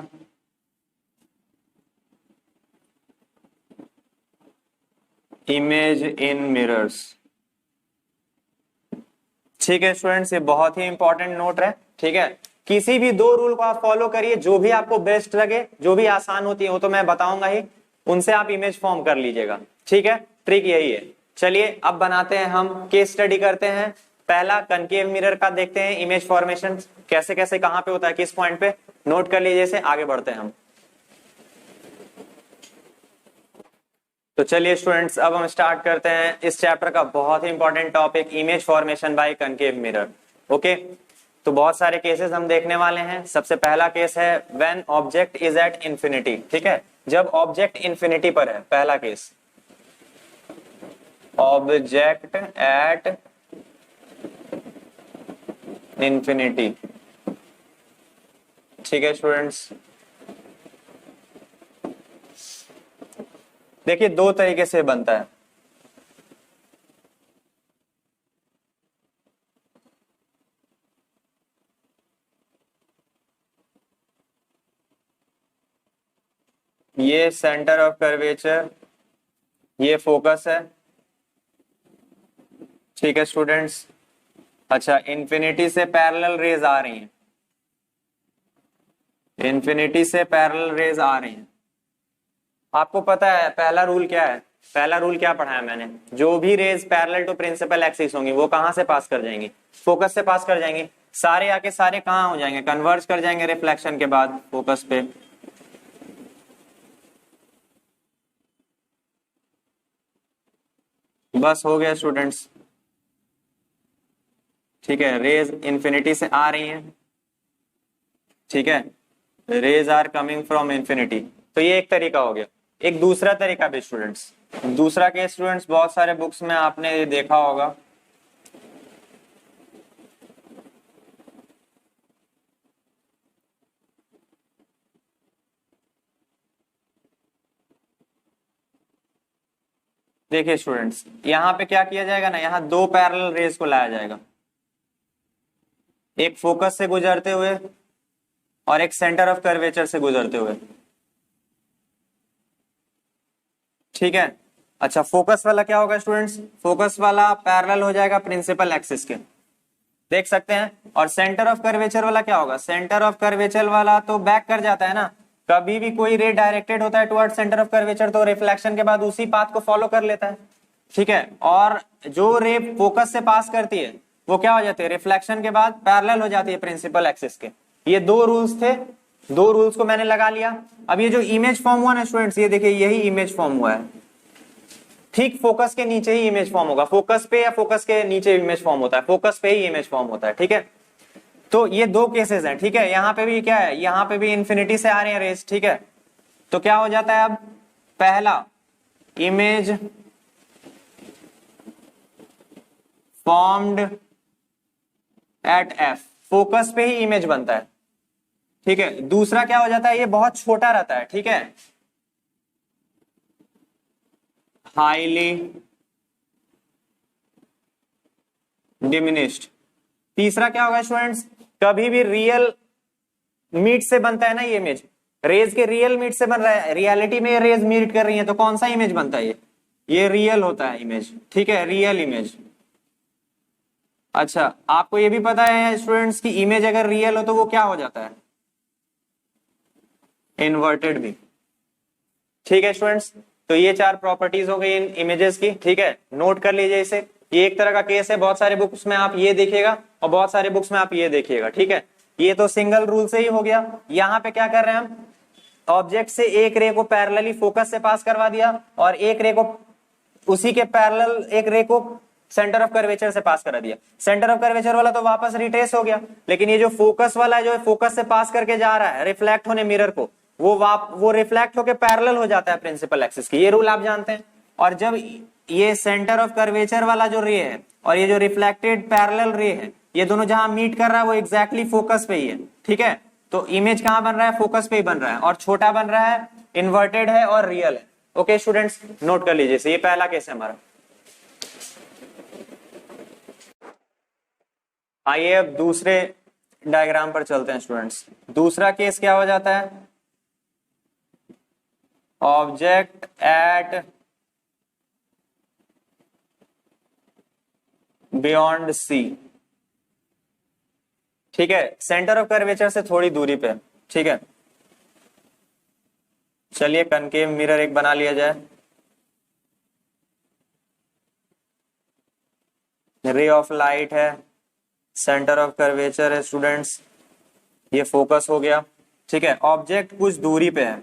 image in mirrors। ठीक है स्टूडेंट्स, ये बहुत ही इंपॉर्टेंट नोट है। ठीक है, किसी भी दो रूल को आप फॉलो करिए, जो भी आपको बेस्ट लगे, जो भी आसान होती है वो तो मैं बताऊंगा ही, उनसे आप इमेज फॉर्म कर लीजिएगा। ठीक है, ट्रिक यही है। चलिए अब बनाते हैं, हम केस स्टडी करते हैं। पहला कनकेव मिरर का देखते हैं, इमेज फॉर्मेशन कैसे कैसे कहां पे होता है, किस पॉइंट पे, नोट कर लीजिए इसे, आगे बढ़ते हैं हम। तो चलिए स्टूडेंट्स, अब हम स्टार्ट करते हैं इस चैप्टर का बहुत ही important topic, image formation by concave mirror. Okay, तो बहुत सारे केसेस हम देखने वाले हैं। सबसे पहला केस है when object is at infinity. ठीक है, जब ऑब्जेक्ट इंफिनिटी पर है, पहला केस, ऑब्जेक्ट एट इंफिनिटी। ठीक है स्टूडेंट्स, देखिए दो तरीके से बनता है। ये सेंटर ऑफ कर्वेचर, ये फोकस है। ठीक है स्टूडेंट्स, अच्छा, इंफिनिटी से पैरेलल रेज आ रही हैं। इन्फिनिटी से पैरेलल रेज आ रही हैं। आपको पता है पहला रूल क्या है? पहला रूल क्या पढ़ा है मैंने? जो भी rays parallel to principal axis होंगी वो कहां से पास कर जाएंगी? फोकस से पास कर जाएंगी। सारे आके सारे कहां हो जाएंगे? कन्वर्ज कर जाएंगे रिफ्लेक्शन के बाद फोकस पे। बस हो गया स्टूडेंट्स। ठीक है, रेज इन्फिनिटी से आ रही हैं। ठीक है, rays are coming from infinity. तो ये एक तरीका हो गया। एक दूसरा तरीका भी स्टूडेंट्स, दूसरा केस स्टूडेंट्स बहुत सारे बुक्स में आपने ये देखा होगा। देखिए स्टूडेंट्स, यहां पे क्या किया जाएगा ना, यहां दो पैरेलल रेज को लाया जाएगा, एक फोकस से गुजरते हुए और एक सेंटर ऑफ कर्वेचर से गुजरते हुए। ठीक है, अच्छा फोकस वाला क्या होगा स्टूडेंट्स? फोकस वाला पैरेलल हो जाएगा प्रिंसिपल एक्सिस के, देख सकते हैं। और सेंटर ऑफ कर्वेचर वाला क्या होगा? सेंटर ऑफ कर्वेचर वाला तो बैक कर जाता है ना। कभी भी कोई रे डायरेक्टेड होता है टुवर्ड सेंटर ऑफ कर्वेचर तो रिफ्लेक्शन के बाद उसी पाथ को फॉलो कर लेता है। ठीक है, और जो रे फोकस से पास करती है वो क्या हो जाती है? रिफ्लेक्शन के बाद पैरेलल हो जाती है प्रिंसिपल एक्सिस के। ये दो रूल्स थे, दो रूल्स को मैंने लगा लिया। अब ये जो इमेज फॉर्म हुआ ना स्टूडेंट्स, ये देखिए यही इमेज फॉर्म हुआ है। ठीक फोकस के नीचे ही इमेज फॉर्म होगा। फोकस पे या फोकस के नीचे इमेज फॉर्म होता है? फोकस पे ही इमेज फॉर्म होता है। ठीक है, तो ये दो केसेस हैं। ठीक है, यहां पे भी क्या है? यहां पे भी इन्फिनिटी से आ रहे हैं रेज। ठीक है, तो क्या हो जाता है अब? पहला, image formed at F, focus पे ही इमेज बनता है। ठीक है, दूसरा क्या हो जाता है? ये बहुत छोटा रहता है। ठीक है, हाईली डिमिनिश्ड। तीसरा क्या होगा स्टूडेंट्स? कभी भी रियल मीट से बनता है ना ये इमेज, रेज के रियल मीट से बन रहा है, रियलिटी में रेज मीट कर रही है तो कौन सा इमेज बनता है? ये रियल होता है इमेज। ठीक है, रियल इमेज। अच्छा, आपको ये भी पता है स्टूडेंट्स की इमेज अगर रियल हो तो वो क्या हो जाता है? इन्वर्टेड भी। ठीक है स्टूडेंट्स, तो ये चार प्रॉपर्टीज हो गई इन इमेजेस की। ठीक है, नोट कर लीजिए इसे। ये एक तरह का केस है, बहुत सारे बुक्स में आप ये देखिएगा और बहुत सारे बुक्स में आप ये देखिएगा। ठीक है, ये तो सिंगल रूल से ही हो गया। यहाँ पे क्या कर रहे हैं हम? ऑब्जेक्ट से एक रे को पैरेलली फोकस से पास करवा दिया और एक रे को उसी के पैरेलल एक रे को सेंटर ऑफ कर्वेचर से पास करा दिया। सेंटर ऑफ कर्वेचर वाला तो वापस रिट्रेस हो गया, लेकिन ये जो फोकस वाला है जो फोकस से पास करके जा रहा है रिफ्लेक्ट होने मिरर को, वो रिफ्लेक्ट होकर पैरेलल हो जाता है प्रिंसिपल एक्सिस की। ये रूल आप जानते हैं। और जब ये सेंटर ऑफ कर्वेचर वाला जो रे है और ये जो रिफ्लेक्टेड पैरेलल रे है, ये दोनों जहां मीट कर रहा है वो एग्जैक्टली फोकस पे ही है। ठीक है, तो इमेज कहां बन रहा है? फोकस पे ही बन रहा है, और छोटा बन रहा है, इन्वर्टेड है और रियल है। ओके स्टूडेंट्स, नोट कर लीजिए। ये पहला केस है हमारा। आइए अब दूसरे डायग्राम पर चलते हैं स्टूडेंट्स। दूसरा केस क्या हो जाता है? Object at beyond C. ठीक है, सेंटर ऑफ कर्वेचर से थोड़ी दूरी पे। ठीक है, चलिए कनकेव मिरर एक बना लिया जाए। रे ऑफ लाइट है, सेंटर ऑफ कर्वेचर है स्टूडेंट्स, ये फोकस हो गया। ठीक है, ऑब्जेक्ट कुछ दूरी पे है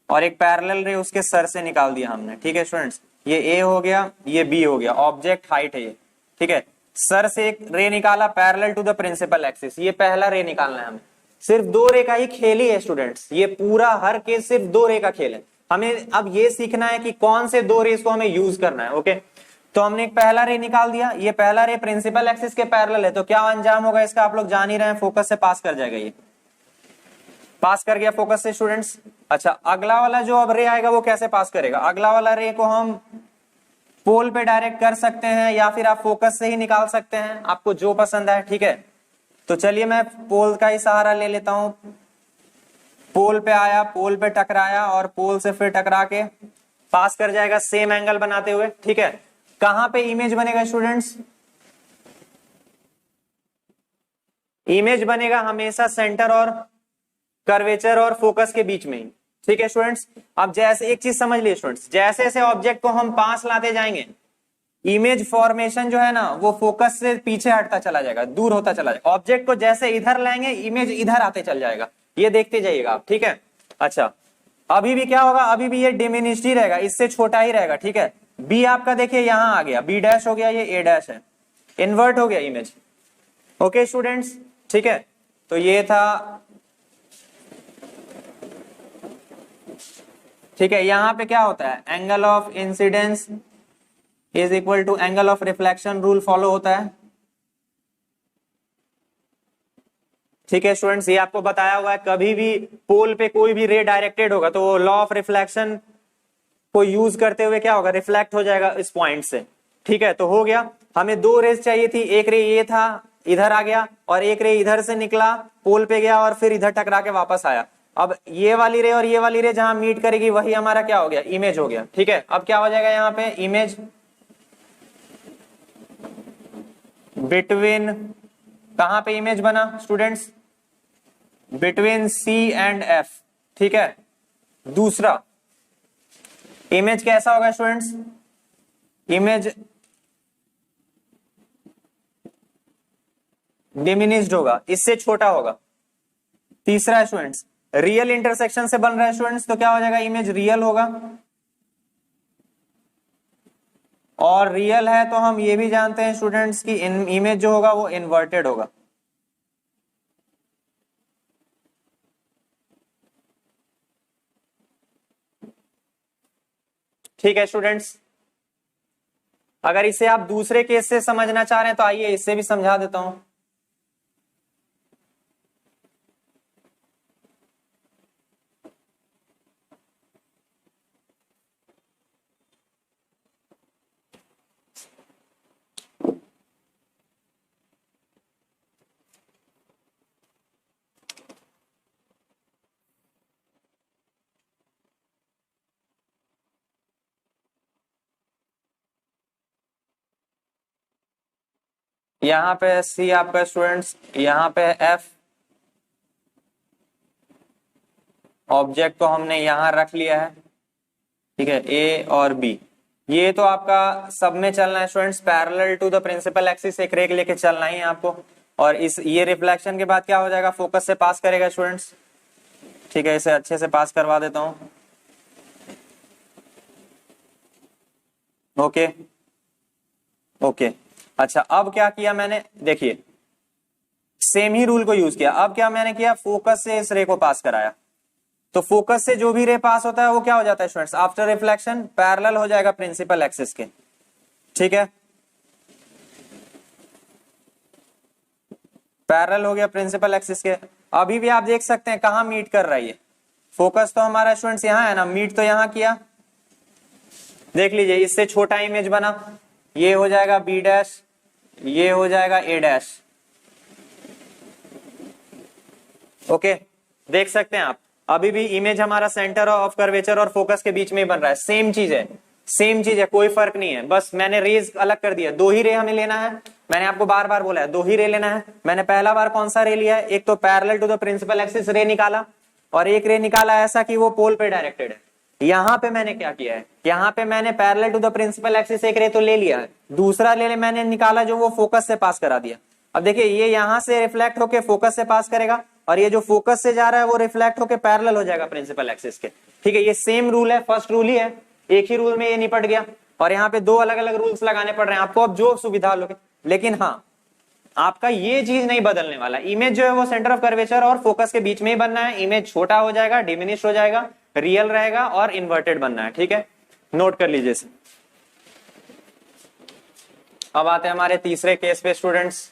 और एक पैरेलल रे उसके सर से निकाल दिया हमने। ठीक है स्टूडेंट्स, ये ए हो गया, ये बी हो गया, ऑब्जेक्ट हाइट है ये। ठीक है, सर से एक रे निकाला parallel to the principal axis, ये पहला रे निकालना है हमें। सिर्फ दो रे का ही खेल ही है स्टूडेंट्स, ये पूरा हर केस सिर्फ दो रे का खेल है। हमें अब ये सीखना है कि कौन से दो रेस को हमें यूज करना है। ओके, तो हमने एक पहला रे निकाल दिया, ये पहला रे प्रिंसिपल एक्सिस के पैरेलल है, तो क्या अंजाम होगा इसका आप लोग जान ही रहे हैं, फोकस से पास कर जाएगा। ये पास कर गया फोकस से स्टूडेंट्स। अच्छा, अगला वाला जो अब रे आएगा वो कैसे पास करेगा? अगला वाला रे को हम पोल पे डायरेक्ट कर सकते हैं या फिर आप फोकस से ही निकाल सकते हैं, आपको जो पसंद है। ठीक है, तो चलिए मैं पोल का ही सहारा ले लेता हूं। पोल पे आया, पोल पे टकराया और पोल से फिर टकरा के पास कर जाएगा सेम एंगल बनाते हुए। ठीक है, कहां पे इमेज बनेगा स्टूडेंट्स? इमेज बनेगा हमेशा सेंटर और कर्वेचर और फोकस के बीच में ही। ठीक है स्टूडेंट्स, अब जैसे एक चीज समझ लीजिए स्टूडेंट्स, जैसे जैसे ऑब्जेक्ट को हम पास लाते जाएंगे, इमेज फॉर्मेशन जो है ना वो फोकस से पीछे हटता चला जाएगा, दूर होता चला जाएगा। ऑब्जेक्ट को जैसे इधर लाएंगे, इमेज इधर आते चल जाएगा, ये देखते जाइएगा आप। ठीक है, अच्छा अभी भी क्या होगा, अभी भी ये डिमिनिश्ड ही रहेगा, इससे छोटा ही रहेगा। ठीक है, बी आपका देखिए यहां आ गया, बी डैश हो गया, ये ए डैश है, इन्वर्ट हो गया इमेज। ओके स्टूडेंट्स, ठीक है, तो ये था। ठीक है, यहां पे क्या होता है, angle of incidence is equal to angle of reflection rule follow होता है। ठीक है स्टूडेंट्स, ये आपको बताया हुआ है, कभी भी पोल पे कोई भी रे डायरेक्टेड होगा तो लॉ ऑफ रिफ्लेक्शन को यूज करते हुए क्या होगा, रिफ्लेक्ट हो जाएगा इस पॉइंट से। ठीक है, तो हो गया, हमें दो रेज चाहिए थी, एक रे ये था इधर आ गया, और एक रे इधर से निकला पोल पे गया और फिर इधर टकरा के वापस आया। अब ये वाली रे और ये वाली रे जहां मीट करेगी वही हमारा क्या हो गया, इमेज हो गया। ठीक है, अब क्या हो जाएगा यहाँ पे, इमेज बिटवीन, कहां पे इमेज बना students, between C and F. ठीक है, दूसरा इमेज कैसा होगा स्टूडेंट्स, इमेज डिमिनिश्ड होगा, इससे छोटा होगा। तीसरा स्टूडेंट्स, रियल इंटरसेक्शन से बन रहा है स्टूडेंट्स, तो क्या हो जाएगा, इमेज रियल होगा। और रियल है तो हम ये भी जानते हैं स्टूडेंट्स की इमेज जो होगा वो इन्वर्टेड होगा। ठीक है स्टूडेंट्स, अगर इसे आप दूसरे केस से समझना चाह रहे हैं तो आइए इससे भी समझा देता हूं। यहाँ पे सी आपका स्टूडेंट्स, यहाँ पे एफ, ऑब्जेक्ट को हमने यहाँ रख लिया है। ठीक है, ए और बी, ये तो आपका सब में चलना है students, parallel to the principal axis एक रेख लेके चलना ही है आपको। और इस ये रिफ्लेक्शन के बाद क्या हो जाएगा, फोकस से पास करेगा स्टूडेंट्स। ठीक है, इसे अच्छे से पास करवा देता हूं। ओके ओके, अच्छा अब क्या किया मैंने, देखिए सेम ही रूल को यूज किया। अब क्या मैंने किया, फोकस से इस रे को पास कराया, तो फोकस से जो भी रे पास होता है वो क्या हो जाता है स्टूडेंट्स, आफ्टर रिफ्लेक्शन पैरेलल हो जाएगा प्रिंसिपल एक्सिस के। ठीक है, पैरेलल हो गया प्रिंसिपल एक्सिस के। अभी भी आप देख सकते हैं कहां मीट कर रहा है ये, फोकस तो हमारा स्टूडेंट्स यहां है ना, मीट तो यहां किया। देख लीजिए, इससे छोटा इमेज बना, ये हो जाएगा बी डैश, ये हो जाएगा ए डैश। ओके, देख सकते हैं आप, अभी भी इमेज हमारा सेंटर ऑफ कर्वेचर और फोकस के बीच में ही बन रहा है। सेम चीज है, सेम चीज है, कोई फर्क नहीं है, बस मैंने रेज अलग कर दिया। दो ही रे हमें लेना है, मैंने आपको बार बार बोला है दो ही रे लेना है। मैंने पहला बार कौन सा रे लिया है, एक तो parallel to the principal axis ray निकाला, और एक रे निकाला ऐसा कि वो पोल पे डायरेक्टेड है। यहाँ पे मैंने क्या किया है, यहाँ पे मैंने parallel to the principal axis एक रे तो ले लिया है, दूसरा ले मैंने निकाला जो वो फोकस से पास करा दिया। अब देखिए, ये यहां से रिफ्लेक्ट होके फोकस से पास करेगा, और ये जो फोकस से जा रहा है वो रिफ्लेक्ट होके पैरेलल हो जाएगा प्रिंसिपल एक्सिस के। ठीक है, ये सेम रूल है, फर्स्ट रूल ही है, एक ही रूल में ये निपट गया। और यहाँ पे दो अलग अलग रूल्स लगाने पड़ रहे हैं आपको, अब जो सुविधा लोगे। लेकिन हाँ, आपका ये चीज नहीं बदलने वाला, इमेज जो है वो सेंटर ऑफ कर्वेचर और फोकस के बीच में ही बनना है। इमेज छोटा हो जाएगा, डिमिनिश हो जाएगा, रियल रहेगा और इन्वर्टेड बनना है। ठीक है, नोट कर लीजिए इसे। अब आते हैं हमारे तीसरे केस पे स्टूडेंट्स।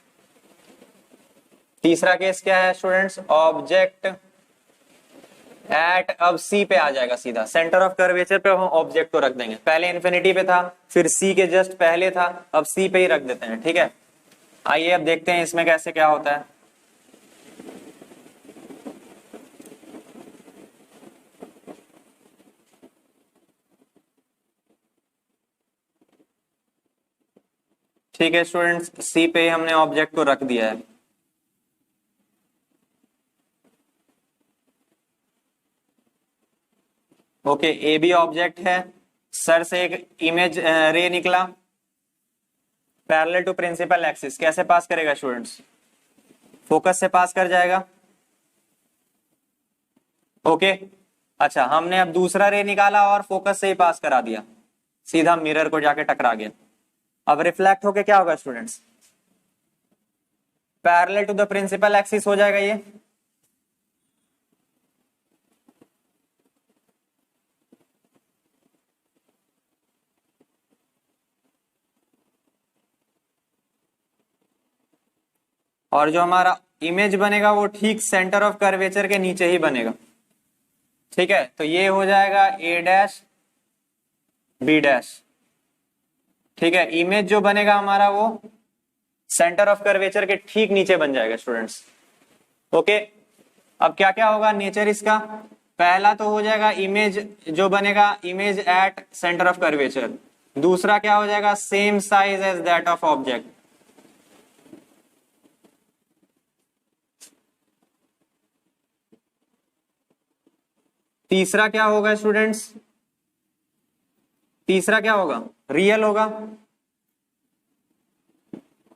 तीसरा केस क्या है स्टूडेंट्स, ऑब्जेक्ट एट, अब सी पे आ जाएगा सीधा, सेंटर ऑफ कर्वेचर पे हम ऑब्जेक्ट को रख देंगे। पहले इन्फिनिटी पे था, फिर सी के जस्ट पहले था, अब सी पे ही रख देते हैं। ठीक है, आइए अब देखते हैं इसमें कैसे क्या होता है। ठीक है स्टूडेंट्स, सी पे हमने ऑब्जेक्ट को रख दिया है। ओके, ए बी ऑब्जेक्ट है, सर से एक इमेज रे निकला पैरेलल टू प्रिंसिपल एक्सिस, कैसे पास करेगा स्टूडेंट्स? फोकस से पास कर जाएगा। ओके, अच्छा हमने अब दूसरा रे निकाला और फोकस से ही पास करा दिया, सीधा मिरर को जाके टकरा गया। अब रिफ्लेक्ट होके क्या होगा students? Parallel to the principal axis हो जाएगा ये। और जो हमारा इमेज बनेगा वो ठीक सेंटर ऑफ कर्वेचर के नीचे ही बनेगा। ठीक है, तो ये हो जाएगा ए डैश बी डैश। ठीक है, इमेज जो बनेगा हमारा वो सेंटर ऑफ कर्वेचर के ठीक नीचे बन जाएगा स्टूडेंट्स। ओके, अब क्या क्या होगा नेचर इसका? पहला तो हो जाएगा इमेज जो बनेगा, image at centre of curvature. दूसरा क्या हो जाएगा? Same size as that of object. तीसरा क्या होगा स्टूडेंट्स? तीसरा क्या होगा? रियल होगा।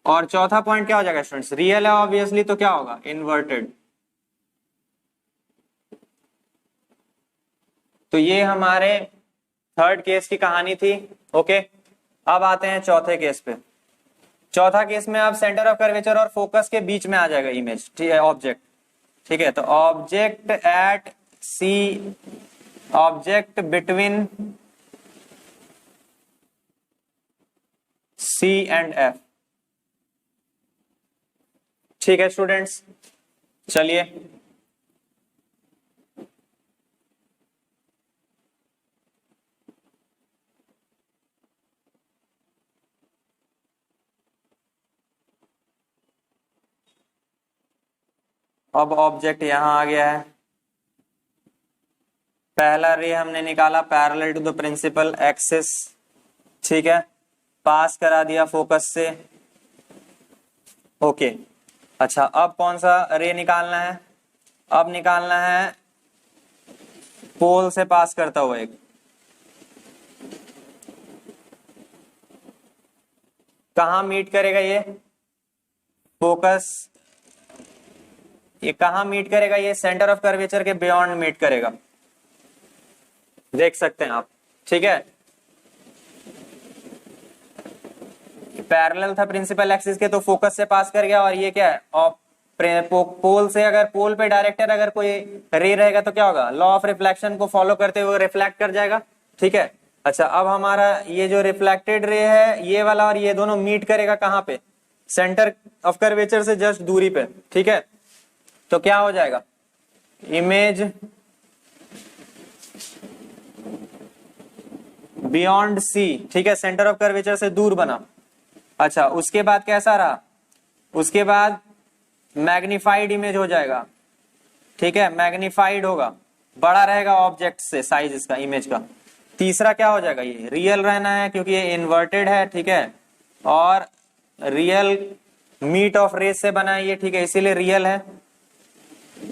और चौथा पॉइंट क्या हो जाएगा स्टूडेंट्स? रियल है ऑब्वियसली, तो क्या होगा? इन्वर्टेड। तो ये हमारे थर्ड केस की कहानी थी। ओके, अब आते हैं चौथे केस पे। चौथा केस में अब सेंटर ऑफ कर्वेचर और फोकस के बीच में आ जाएगा इमेज, ठीक है, ऑब्जेक्ट। ठीक है, तो object at C, object between C and F. ठीक है स्टूडेंट्स, चलिए अब ऑब्जेक्ट यहां आ गया है। पहला रे हमने निकाला parallel to the principal axis. ठीक है, पास करा दिया फोकस से। ओके, अच्छा अब कौन सा रे निकालना है? अब निकालना है पोल से पास करता हुआ एक। कहां मीट करेगा ये फोकस? ये कहां मीट करेगा? ये सेंटर ऑफ कर्वेचर के बियॉन्ड मीट करेगा, देख सकते हैं आप। ठीक है, पैरेलल था प्रिंसिपल एक्सिस के, तो फोकस से पास कर गया। और ये क्या है? पोल से, अगर पोल पे डायरेक्टर अगर कोई रे रहेगा तो क्या होगा? लॉ ऑफ रिफ्लेक्शन को फॉलो करते हुए रिफ्लेक्ट कर जाएगा। ठीक है, अच्छा अब हमारा ये जो रिफ्लेक्टेड रे है ये वाला और ये दोनों मीट करेगा कहां पे? सेंटर ऑफ कर्वेचर से जस्ट दूरी पे। ठीक है, तो क्या हो जाएगा? Image beyond C. ठीक है, सेंटर ऑफ कर्वेचर से दूर बना। अच्छा उसके बाद कैसा रहा? उसके बाद मैग्निफाइड इमेज हो जाएगा। ठीक है, मैग्निफाइड होगा, बड़ा रहेगा ऑब्जेक्ट से साइज इसका, इमेज का। तीसरा क्या हो जाएगा? ये रियल रहना है क्योंकि ये इन्वर्टेड है। ठीक है, और रियल मीट ऑफ रेस से बना है ये। ठीक है, इसीलिए रियल है।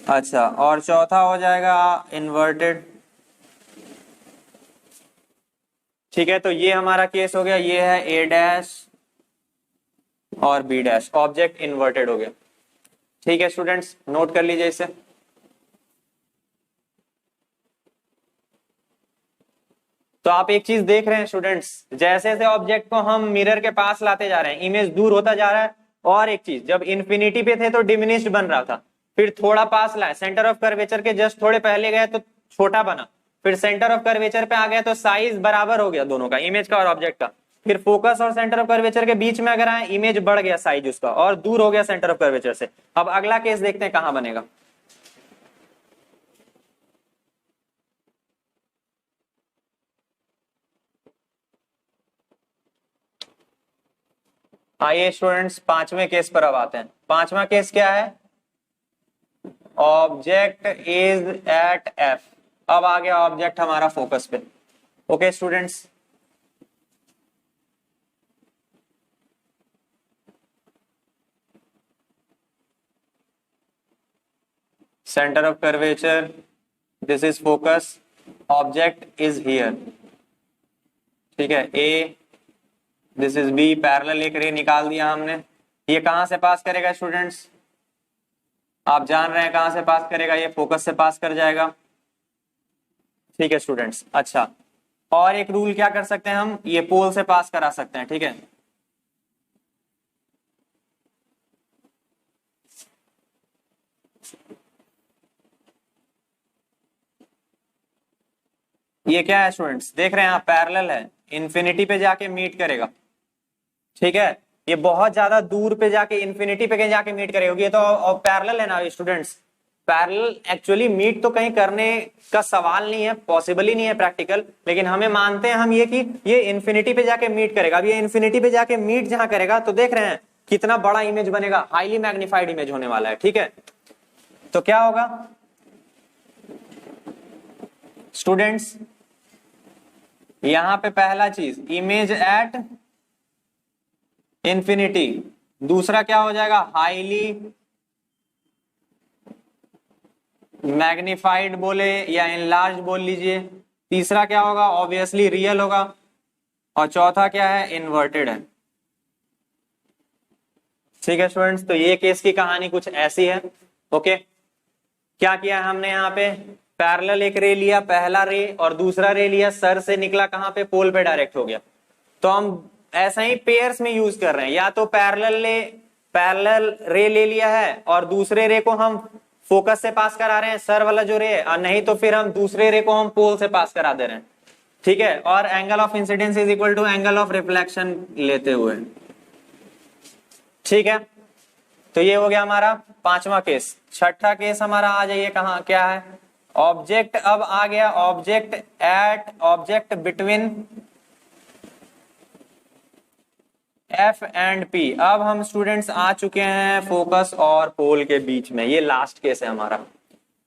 अच्छा, और चौथा हो जाएगा इन्वर्टेड। ठीक है, तो ये हमारा केस हो गया। ये है ए डैश और बी डैश, ऑब्जेक्ट इन्वर्टेड हो गया। ठीक है स्टूडेंट्स, नोट कर लीजिए इसे। तो आप एक चीज देख रहे हैं स्टूडेंट्स, जैसे जैसे ऑब्जेक्ट को हम मिरर के पास लाते जा रहे हैं इमेज दूर होता जा रहा है। और एक चीज, जब इन्फिनिटी पे थे तो डिमिनिश्ड बन रहा था, फिर थोड़ा पास लाए, सेंटर ऑफ कर्वेचर के जस्ट थोड़े पहले गए तो छोटा बना, फिर सेंटर ऑफ कर्वेचर पे आ गया तो साइज बराबर हो गया दोनों का, इमेज का और ऑब्जेक्ट का। फिर फोकस और सेंटर ऑफ कर्वेचर के बीच में अगर आए, इमेज बढ़ गया साइज उसका और दूर हो गया सेंटर ऑफ कर्वेचर से। अब अगला केस देखते हैं कहां बनेगा। आइए स्टूडेंट्स पांचवें केस पर अब आते हैं। पांचवा केस क्या है? Object is at F. अब आ गया ऑब्जेक्ट हमारा फोकस पे। Okay students, centre of curvature, this is focus. Object is here, ठीक है, A, this is B, parallel एक रे निकाल दिया हमने। ये कहां से पास करेगा स्टूडेंट्स? आप जान रहे हैं कहां से पास करेगा, ये फोकस से पास कर जाएगा। ठीक है स्टूडेंट्स, अच्छा, और एक रूल क्या कर सकते हैं हम, ये पोल से पास करा सकते हैं, ठीक है। ये क्या है स्टूडेंट्स, देख रहे हैं आप, पैरेलल है, इन्फिनिटी पे जाके मीट करेगा, ठीक है। ये बहुत ज्यादा दूर पे जाके इन्फिनिटी पे कहीं जाके मीट करेगा, ये तो पैरेलल है ना स्टूडेंट्स। पैरेलल एक्चुअली मीट तो कहीं करने का सवाल नहीं है, पॉसिबल ही नहीं है प्रैक्टिकल, लेकिन हमें मानते हैं हम ये कि ये इन्फिनिटी पे जाके मीट करेगा। अब ये इन्फिनिटी पे जाके मीट जहां करेगा तो देख रहे हैं कितना बड़ा इमेज बनेगा, हाईली मैग्निफाइड इमेज होने वाला है, ठीक है। तो क्या होगा स्टूडेंट्स, यहां पे पहला चीज इमेज एट इंफिनिटी, दूसरा क्या हो जाएगा, हाईली मैग्निफाइड बोले या इनलार्ज बोल लीजिए, तीसरा क्या होगा, ऑब्वियसली रियल होगा, और चौथा क्या है, इन्वर्टेड है। ठीक है स्टूडेंट्स, तो ये केस की कहानी कुछ ऐसी है। ओके, क्या किया है हमने यहाँ पे, पैरेलल एक रे लिया, पहला रे और दूसरा रे लिया, सर से निकला कहां पे, पोल पे डायरेक्ट हो गया। तो हम ऐसा ही पेयर्स में यूज कर रहे हैं, या तो पैरेलल रे ले लिया है और दूसरे रे को हम फोकस से पास करा रहे हैं, सर वाला जो रे है, और नहीं तो फिर हम दूसरे रे को हम पोल से पास करा दे रहे हैं, ठीक है। और angle of incidence is equal to angle of reflection लेते हुए, ठीक है। तो ये हो गया हमारा पांचवा केस। छठा केस हमारा आ जाइए, कहा क्या है, ऑब्जेक्ट अब आ गया, object between F and P. अब हम स्टूडेंट्स आ चुके हैं फोकस और पोल के बीच में, ये लास्ट केस है हमारा,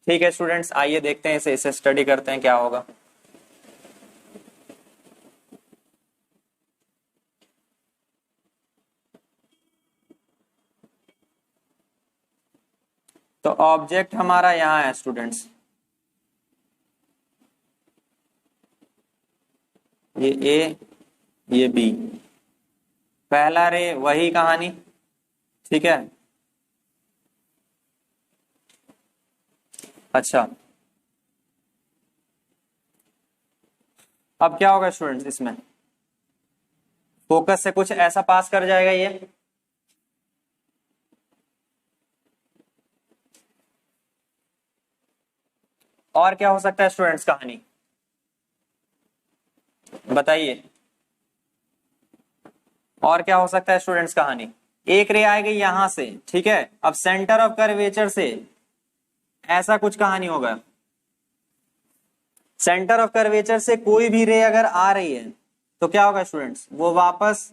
ठीक है स्टूडेंट्स। आइए देखते हैं इसे स्टडी करते हैं क्या होगा। तो ऑब्जेक्ट हमारा यहां है स्टूडेंट्स, ये ए ये बी, पहला रे वही कहानी, ठीक है। अच्छा, अब क्या होगा स्टूडेंट्स, इसमें फोकस से कुछ ऐसा पास कर जाएगा ये, और क्या हो सकता है स्टूडेंट्स कहानी बताइए, और क्या हो सकता है स्टूडेंट्स कहानी। एक रे आएगी यहां से, ठीक है, अब सेंटर ऑफ कर्वेचर से ऐसा कुछ कहानी होगा, सेंटर ऑफ कर्वेचर से कोई भी रे अगर आ रही है तो क्या होगा स्टूडेंट्स, वो वापस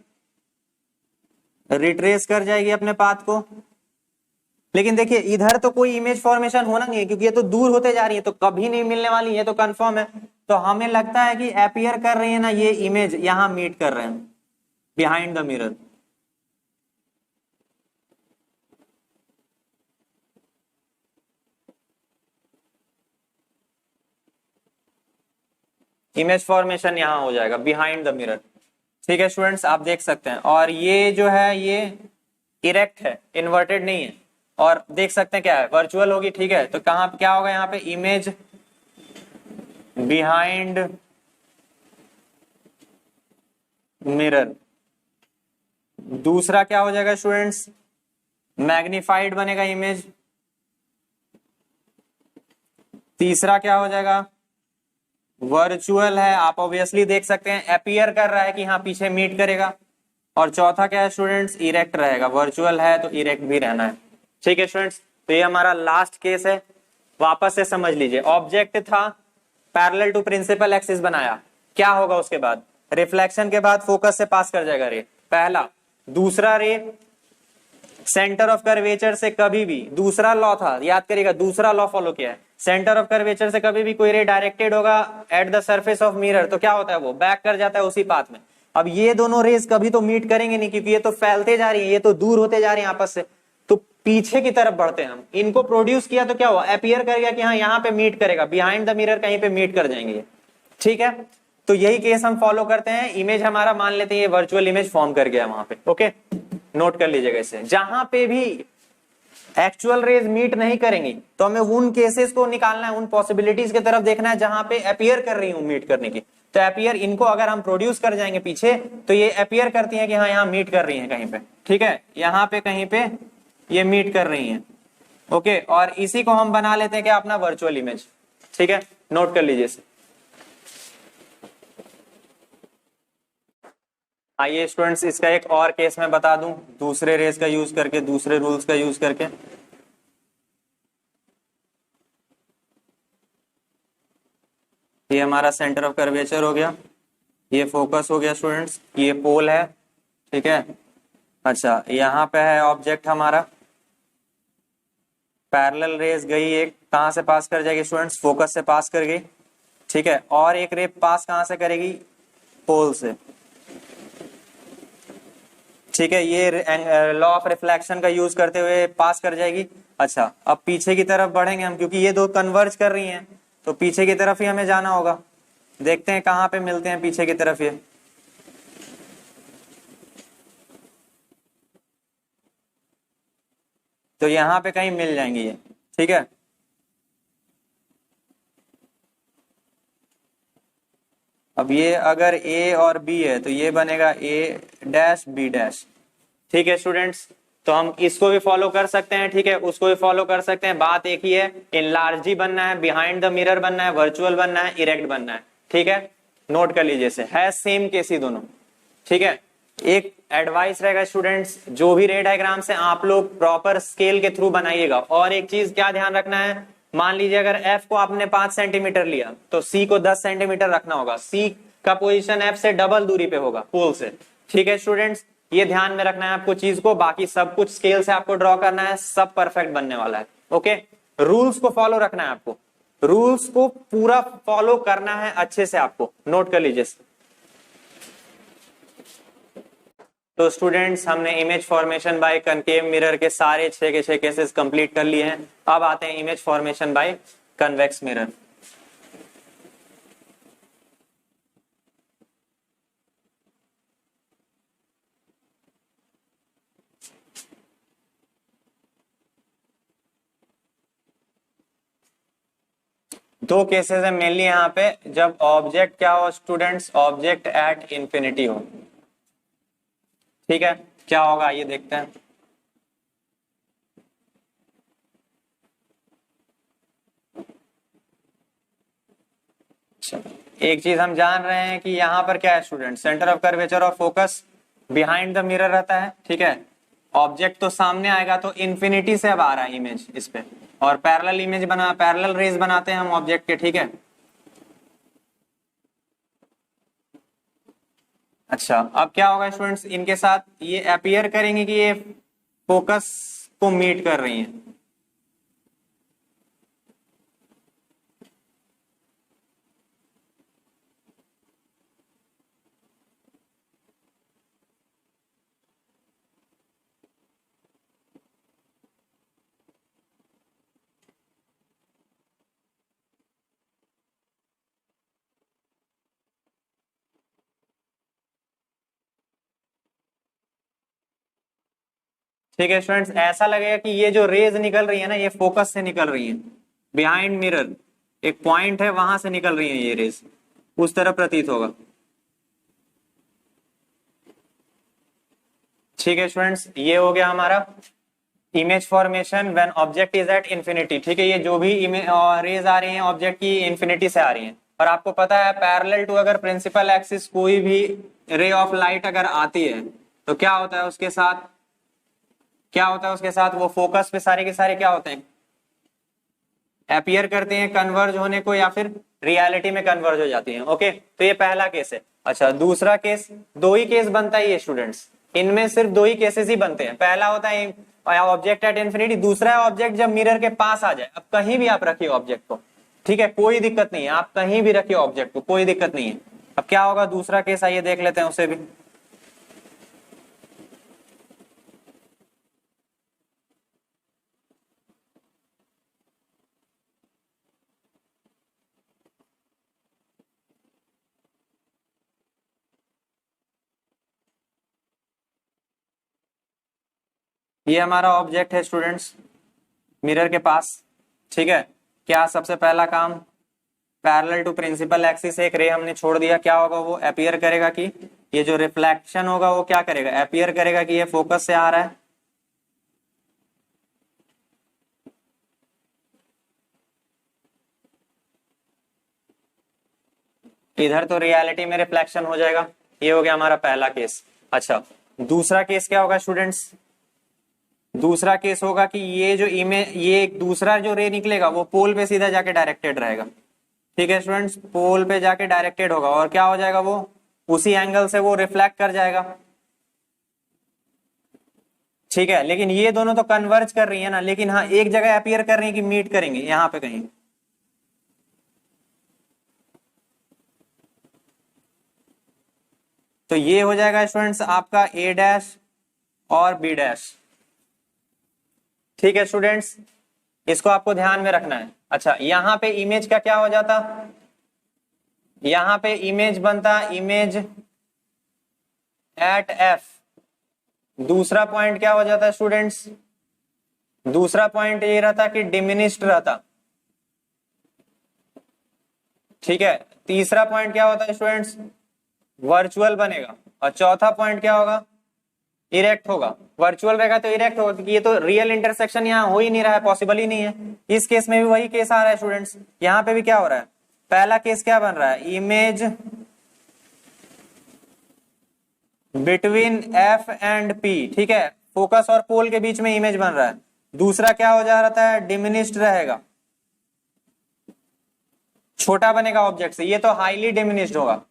रिट्रेस कर जाएगी अपने पाथ को। लेकिन देखिए इधर तो कोई इमेज फॉर्मेशन होना नहीं है, क्योंकि ये तो दूर होते जा रही है, तो कभी नहीं मिलने वाली है, तो कंफर्म है। तो हमें लगता है कि अपीयर कर रही है ना ये इमेज, यहां मीट कर रहे हैं behind the mirror. Image formation यहां हो जाएगा बिहाइंड द मिरर, ठीक है स्टूडेंट्स, आप देख सकते हैं। और ये जो है ये इरेक्ट है, इन्वर्टेड नहीं है, और देख सकते हैं क्या है, वर्चुअल होगी, ठीक है। तो कहां क्या होगा यहाँ पे, इमेज बिहाइंड मिरर। दूसरा क्या हो जाएगा स्टूडेंट्स, मैग्निफाइड बनेगा इमेज। तीसरा क्या हो जाएगा, वर्चुअल है, आप ऑब्वियसली देख सकते हैं अपीयर कर रहा है कि हाँ पीछे मीट करेगा। और चौथा क्या है स्टूडेंट्स, इरेक्ट रहेगा, वर्चुअल है तो इरेक्ट भी रहना है, ठीक है स्टूडेंट्स। तो ये हमारा लास्ट केस है, वापस से समझ लीजिए। ऑब्जेक्ट था, पैरेलल टू प्रिंसिपल एक्सिस बनाया, क्या होगा उसके बाद, रिफ्लेक्शन के बाद फोकस से पास कर जाएगा रे, पहला। दूसरा रे सेंटर ऑफ कर्वेचर से कभी भी, दूसरा लॉ था याद करिएगा, दूसरा लॉ फॉलो किया है, सेंटर ऑफ कर्वेचर से कभी भी कोई रे डायरेक्टेड होगा at the surface of mirror, तो क्या होता है, वो बैक कर जाता है उसी पाथ में। अब ये दोनों रेज कभी तो मीट करेंगे नहीं, क्योंकि ये तो फैलते जा रही है, ये तो दूर होते जा रही है आपस से, तो पीछे की तरफ बढ़ते हैं हम, इनको प्रोड्यूस किया तो क्या हुआ, अपीयर कर गया कि हाँ यहाँ पे मीट करेगा, बिहाइंड द मिरर कहीं पे मीट कर जाएंगे, ठीक है। तो यही केस हम फॉलो करते हैं, इमेज हमारा मान लेते हैं ये वर्चुअल इमेज फॉर्म कर गया वहां पे, ओके, नोट कर लीजिएगा इसे। जहां पे भी एक्चुअल रेज मीट नहीं करेंगी तो हमें उन केसेस को निकालना है, उन पॉसिबिलिटीज की तरफ देखना है जहां पे अपीयर कर रही हूं मीट करने की। तो अपीयर इनको अगर हम प्रोड्यूस कर जाएंगे पीछे तो ये अपीयर करती हैं कि हाँ यहाँ मीट कर रही हैं कहीं पे, ठीक है, यहाँ पे कहीं पे ये मीट कर रही हैं, ओके। और इसी को हम बना लेते हैं क्या, अपना वर्चुअल इमेज, ठीक है, नोट कर लीजिए इसे। आइए स्टूडेंट्स इसका एक और केस मैं बता दूं, दूसरे रेस का यूज करके, दूसरे रूल्स का यूज करके। ये हमारा सेंटर ऑफ कर्वेचर हो गया, ये फोकस हो गया स्टूडेंट्स, ये पोल है, ठीक है। अच्छा यहाँ पे है ऑब्जेक्ट हमारा, पैरेलल रेस गई एक, कहां से पास कर जाएगी स्टूडेंट्स, फोकस से पास कर गई, ठीक है। और एक रे पास कहां से करेगी, पोल से, ठीक है। ये लॉ ऑफ रिफ्लेक्शन का यूज करते हुए पास कर जाएगी। अच्छा अब पीछे की तरफ बढ़ेंगे हम, क्योंकि ये दो कन्वर्ज कर रही हैं तो पीछे की तरफ ही हमें जाना होगा। देखते हैं कहां पे मिलते हैं पीछे की तरफ, ये तो यहां पे कहीं मिल जाएंगी ये, ठीक है। अब ये अगर ए और बी है तो ये बनेगा ए डैश बी डैश, ठीक है स्टूडेंट्स। तो हम इसको भी फॉलो कर सकते हैं, ठीक है, उसको भी फॉलो कर सकते हैं, बात एक ही है, इनलार्जी बनना है, बिहाइंड द मिरर बनना है, वर्चुअल बनना है, इरेक्ट बनना है, ठीक है। नोट कर लीजिए इसे, है सेम केस ही दोनों, ठीक है। एक एडवाइस रहेगा स्टूडेंट्स, जो भी रे डायग्राम से आप लोग प्रॉपर स्केल के थ्रू बनाइएगा। और एक चीज क्या ध्यान रखना है, मान लीजिए अगर F को आपने 5 सेंटीमीटर लिया तो C को 10 सेंटीमीटर रखना होगा, C का पोजीशन F से डबल दूरी पे होगा पोल से, ठीक है स्टूडेंट्स। ये ध्यान में रखना है आपको चीज को, बाकी सब कुछ स्केल से आपको ड्रॉ करना है, सब परफेक्ट बनने वाला है, ओके। रूल्स को फॉलो रखना है आपको, रूल्स को पूरा फॉलो करना है अच्छे से आपको, नोट कर लीजिए। तो स्टूडेंट्स हमने image formation by concave mirror के सारे 6 के 6 केसेस कंप्लीट कर लिए हैं। अब आते हैं image formation bye convex mirror. दो केसेस है मेनली यहाँ पे, जब ऑब्जेक्ट क्या हो स्टूडेंट्स, ऑब्जेक्ट एट इंफिनिटी हो, ठीक है। क्या होगा ये देखते हैं। एक चीज हम जान रहे हैं कि यहाँ पर क्या है स्टूडेंट, सेंटर ऑफ कर्वेचर और फोकस बिहाइंड द मिरर रहता है, ठीक है। ऑब्जेक्ट तो सामने आएगा तो इंफिनिटी से अब आ रहा है इमेज इस पे, और पैरेलल इमेज बना, पैरेलल रेज बनाते हैं हम ऑब्जेक्ट के, ठीक है। अच्छा अब क्या होगा स्टूडेंट्स, इनके साथ ये अपीयर करेंगे कि ये फोकस को मीट कर रही हैं, ठीक है स्टूडेंट्स। ऐसा लगेगा कि ये जो रेज निकल रही है ना, ये फोकस से निकल रही है, बिहाइंड मिरर एक पॉइंट है वहां से निकल रही है ये रेज, उस तरह प्रतीत होगा, ठीक है स्टूडेंट्स। ये हो गया हमारा image formation when object is at infinity, ठीक है। ये जो भी रेज आ रही हैं ऑब्जेक्ट की इंफिनिटी से आ रही हैं, और आपको पता है पैरेलल टू अगर प्रिंसिपल एक्सिस कोई भी रे ऑफ लाइट अगर आती है तो क्या होता है उसके साथ, क्या होता है उसके साथ, वो फोकस पे सारे के सारे क्या होते हैं, अपीयर करते हैं कन्वर्ज होने को, या फिर रियलिटी में कन्वर्ज हो जाती हैं, ओके। तो ये पहला केस है। अच्छा दूसरा केस, दो ही केस बनता है ये स्टूडेंट्स, इनमें सिर्फ दो ही केसेस ही बनते हैं। पहला होता है ऑब्जेक्ट एट इंफिनिटी, दूसरा है ऑब्जेक्ट जब मिरर के पास आ जाए। अब कहीं भी आप रखिए ऑब्जेक्ट को, ठीक है, कोई दिक्कत नहीं है, आप कहीं भी रखिए ऑब्जेक्ट को, कोई दिक्कत नहीं है। अब क्या होगा दूसरा केस, आइए देख लेते हैं उसे भी। ये हमारा ऑब्जेक्ट है स्टूडेंट्स मिरर के पास, ठीक है। क्या सबसे पहला काम, पैरेलल टू प्रिंसिपल एक्सिस एक रे हमने छोड़ दिया, क्या होगा वो अपीयर करेगा कि ये जो रिफ्लेक्शन होगा वो क्या करेगा, अपीयर करेगा कि ये फोकस से आ रहा है। इधर तो रियलिटी में रिफ्लेक्शन हो जाएगा। ये हो गया हमारा पहला केस। अच्छा, दूसरा केस क्या होगा स्टूडेंट्स, दूसरा केस होगा कि ये जो इमेज, ये एक दूसरा जो रे निकलेगा वो पोल पे सीधा जाके डायरेक्टेड रहेगा, ठीक है स्टूडेंट्स, पोल पे जाके डायरेक्टेड होगा और क्या हो जाएगा वो उसी एंगल से वो रिफ्लेक्ट कर जाएगा, ठीक है। लेकिन ये दोनों तो कन्वर्ज कर रही है ना, लेकिन हाँ एक जगह अपीयर कर रही है कि मीट करेंगे यहां पे कहीं। तो ये हो जाएगा स्टूडेंट्स आपका ए डैश और बी डैश, ठीक है स्टूडेंट्स, इसको आपको ध्यान में रखना है। अच्छा, यहां पे इमेज का क्या हो जाता, यहां पे इमेज बनता इमेज एट एफ। दूसरा पॉइंट क्या हो जाता है स्टूडेंट्स, दूसरा पॉइंट ये रहता कि डिमिनिश्ड रहता, ठीक है। तीसरा पॉइंट क्या होता है स्टूडेंट्स, वर्चुअल बनेगा। और चौथा पॉइंट क्या होगा, इरेक्ट होगा। वर्चुअल रहेगा तो इरेक्ट होगा, क्योंकि ये तो रियल इंटरसेक्शन यहाँ हो ही नहीं रहा है, पॉसिबल ही नहीं है। इस केस में भी वही केस आ रहा है स्टूडेंट्स, यहाँ पे भी क्या हो रहा है, पहला केस क्या बन रहा है, image between F and P, ठीक है, फोकस और पोल के बीच में इमेज बन रहा है। दूसरा क्या हो जा रहा है, डिमिनिश्ड रहेगा, छोटा बनेगा ऑब्जेक्ट से, ये तो हाईली डिमिनिश्ड होगा,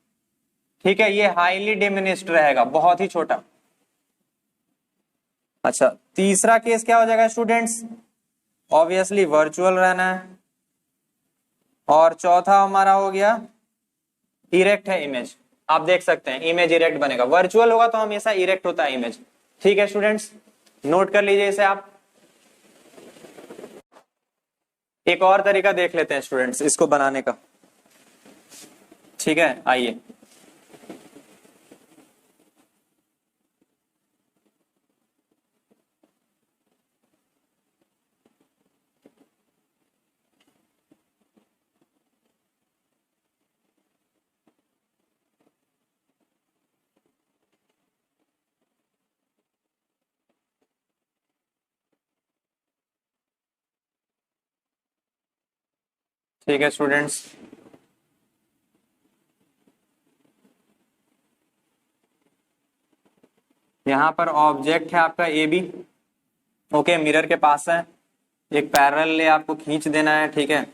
ठीक है, ये हाईली डिमिनिश्ड रहेगा, बहुत ही छोटा। अच्छा, तीसरा केस क्या हो जाएगा स्टूडेंट्स, ऑब्वियसली वर्चुअल रहना है। और चौथा हमारा हो गया इरेक्ट है इमेज, आप देख सकते हैं इमेज इरेक्ट बनेगा, वर्चुअल होगा तो हमेशा इरेक्ट होता है इमेज, ठीक है स्टूडेंट्स, नोट कर लीजिए इसे आप। एक और तरीका देख लेते हैं स्टूडेंट्स इसको बनाने का, ठीक है, आइए। ठीक है स्टूडेंट्स, यहां पर ऑब्जेक्ट है आपका ए बी, ओके, मिरर के पास है, एक पैरेलल ले आपको खींच देना है, ठीक है,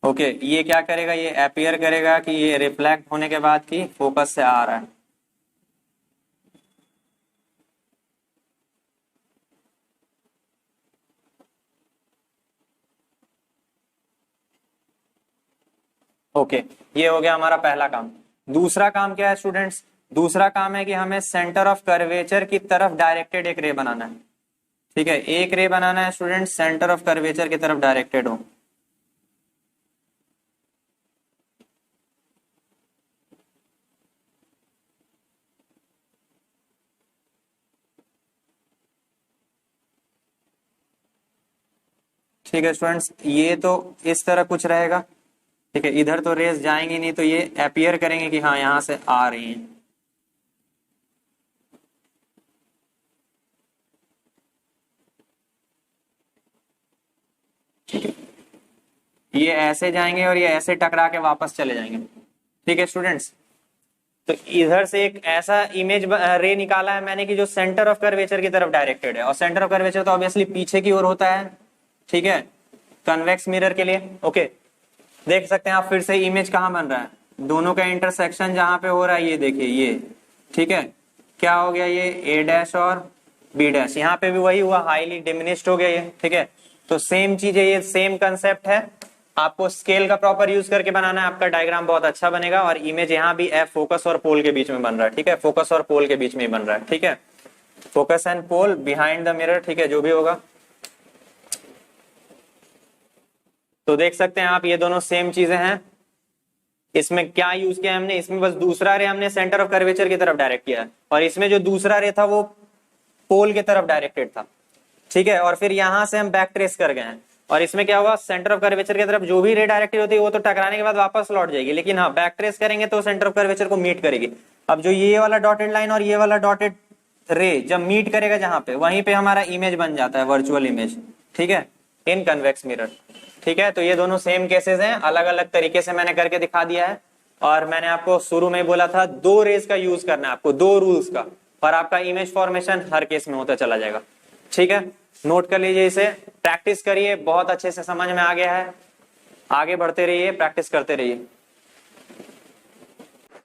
ओके। ये क्या करेगा, ये अपीयर करेगा कि ये रिफ्लेक्ट होने के बाद की फोकस से आ रहा है, ओके। ये हो गया हमारा पहला काम। दूसरा काम क्या है स्टूडेंट्स, दूसरा काम है कि हमें सेंटर ऑफ कर्वेचर की तरफ डायरेक्टेड एक रे बनाना है, ठीक है, एक रे बनाना है स्टूडेंट सेंटर ऑफ कर्वेचर की तरफ डायरेक्टेड हो। ठीक है स्टूडेंट्स, ये तो इस तरह कुछ रहेगा, ठीक है, इधर तो रेस जाएंगी नहीं, तो ये अपीयर करेंगे कि हाँ यहां से आ रही हैं, ठीक है, ये ऐसे जाएंगे और ये ऐसे टकरा के वापस चले जाएंगे, ठीक है स्टूडेंट्स। तो इधर से एक ऐसा इमेज रे निकाला है मैंने कि जो सेंटर ऑफ कर्वेचर की तरफ डायरेक्टेड है, और सेंटर ऑफ कर्वेचर तो ऑब्वियसली पीछे की ओर होता है, ठीक है, कन्वेक्स मिरर के लिए, ओके। देख सकते हैं आप फिर से इमेज कहाँ बन रहा है, दोनों का इंटरसेक्शन जहां पे हो रहा है, ये देखिए ये, ठीक है, क्या हो गया, ये ए डैश और बी डैश, यहाँ पे भी वही हुआ, हाईली डिमिनिश्ड हो गया ये, ठीक है। तो सेम चीज है, ये सेम कंसेप्ट है, आपको स्केल का प्रॉपर यूज करके बनाना है, आपका डायग्राम बहुत अच्छा बनेगा। और इमेज यहाँ भी एफ फोकस और पोल के बीच में बन रहा है, ठीक है, फोकस और पोल के बीच में बन रहा है, ठीक है, focus and pole behind the mirror, ठीक है, जो भी होगा। तो देख सकते हैं आप ये दोनों सेम चीजें हैं। इसमें क्या यूज किया हमने, इसमें बस दूसरा रे हमने सेंटर ऑफ कर्वेचर की तरफ डायरेक्ट किया है, और इसमें जो दूसरा रे था वो पोल की तरफ डायरेक्टेड था। ठीक है, और फिर यहां से हम बैक ट्रेस कर गए हैं, और इसमें क्या हुआ, सेंटर ऑफ कर्वेचर की तरफ जो भी रे डायरेक्टेड होती है वो तो टकराने के बाद वापस लौट जाएगी, लेकिन हाँ बैक ट्रेस करेंगे तो सेंटर ऑफ कर्वेचर को मीट करेगी। अब जो ये वाला डॉटेड लाइन और ये वाला डॉटेड रे जब मीट करेगा जहां पे, वहीं पे हमारा इमेज बन जाता है, वर्चुअल इमेज, ठीक है, इन कन्वेक्स मिरर। ठीक है, तो ये दोनों सेम केसेस हैं, अलग अलग तरीके से मैंने करके दिखा दिया है। और मैंने आपको शुरू में बोला था 2 रेज का यूज करना है आपको, 2 रूल्स का, और आपका इमेज फॉर्मेशन हर केस में होता चला जाएगा। ठीक है, नोट कर लीजिए, इसे प्रैक्टिस करिए, बहुत अच्छे से समझ में आ गया है, आगे बढ़ते रहिए, प्रैक्टिस करते रहिए।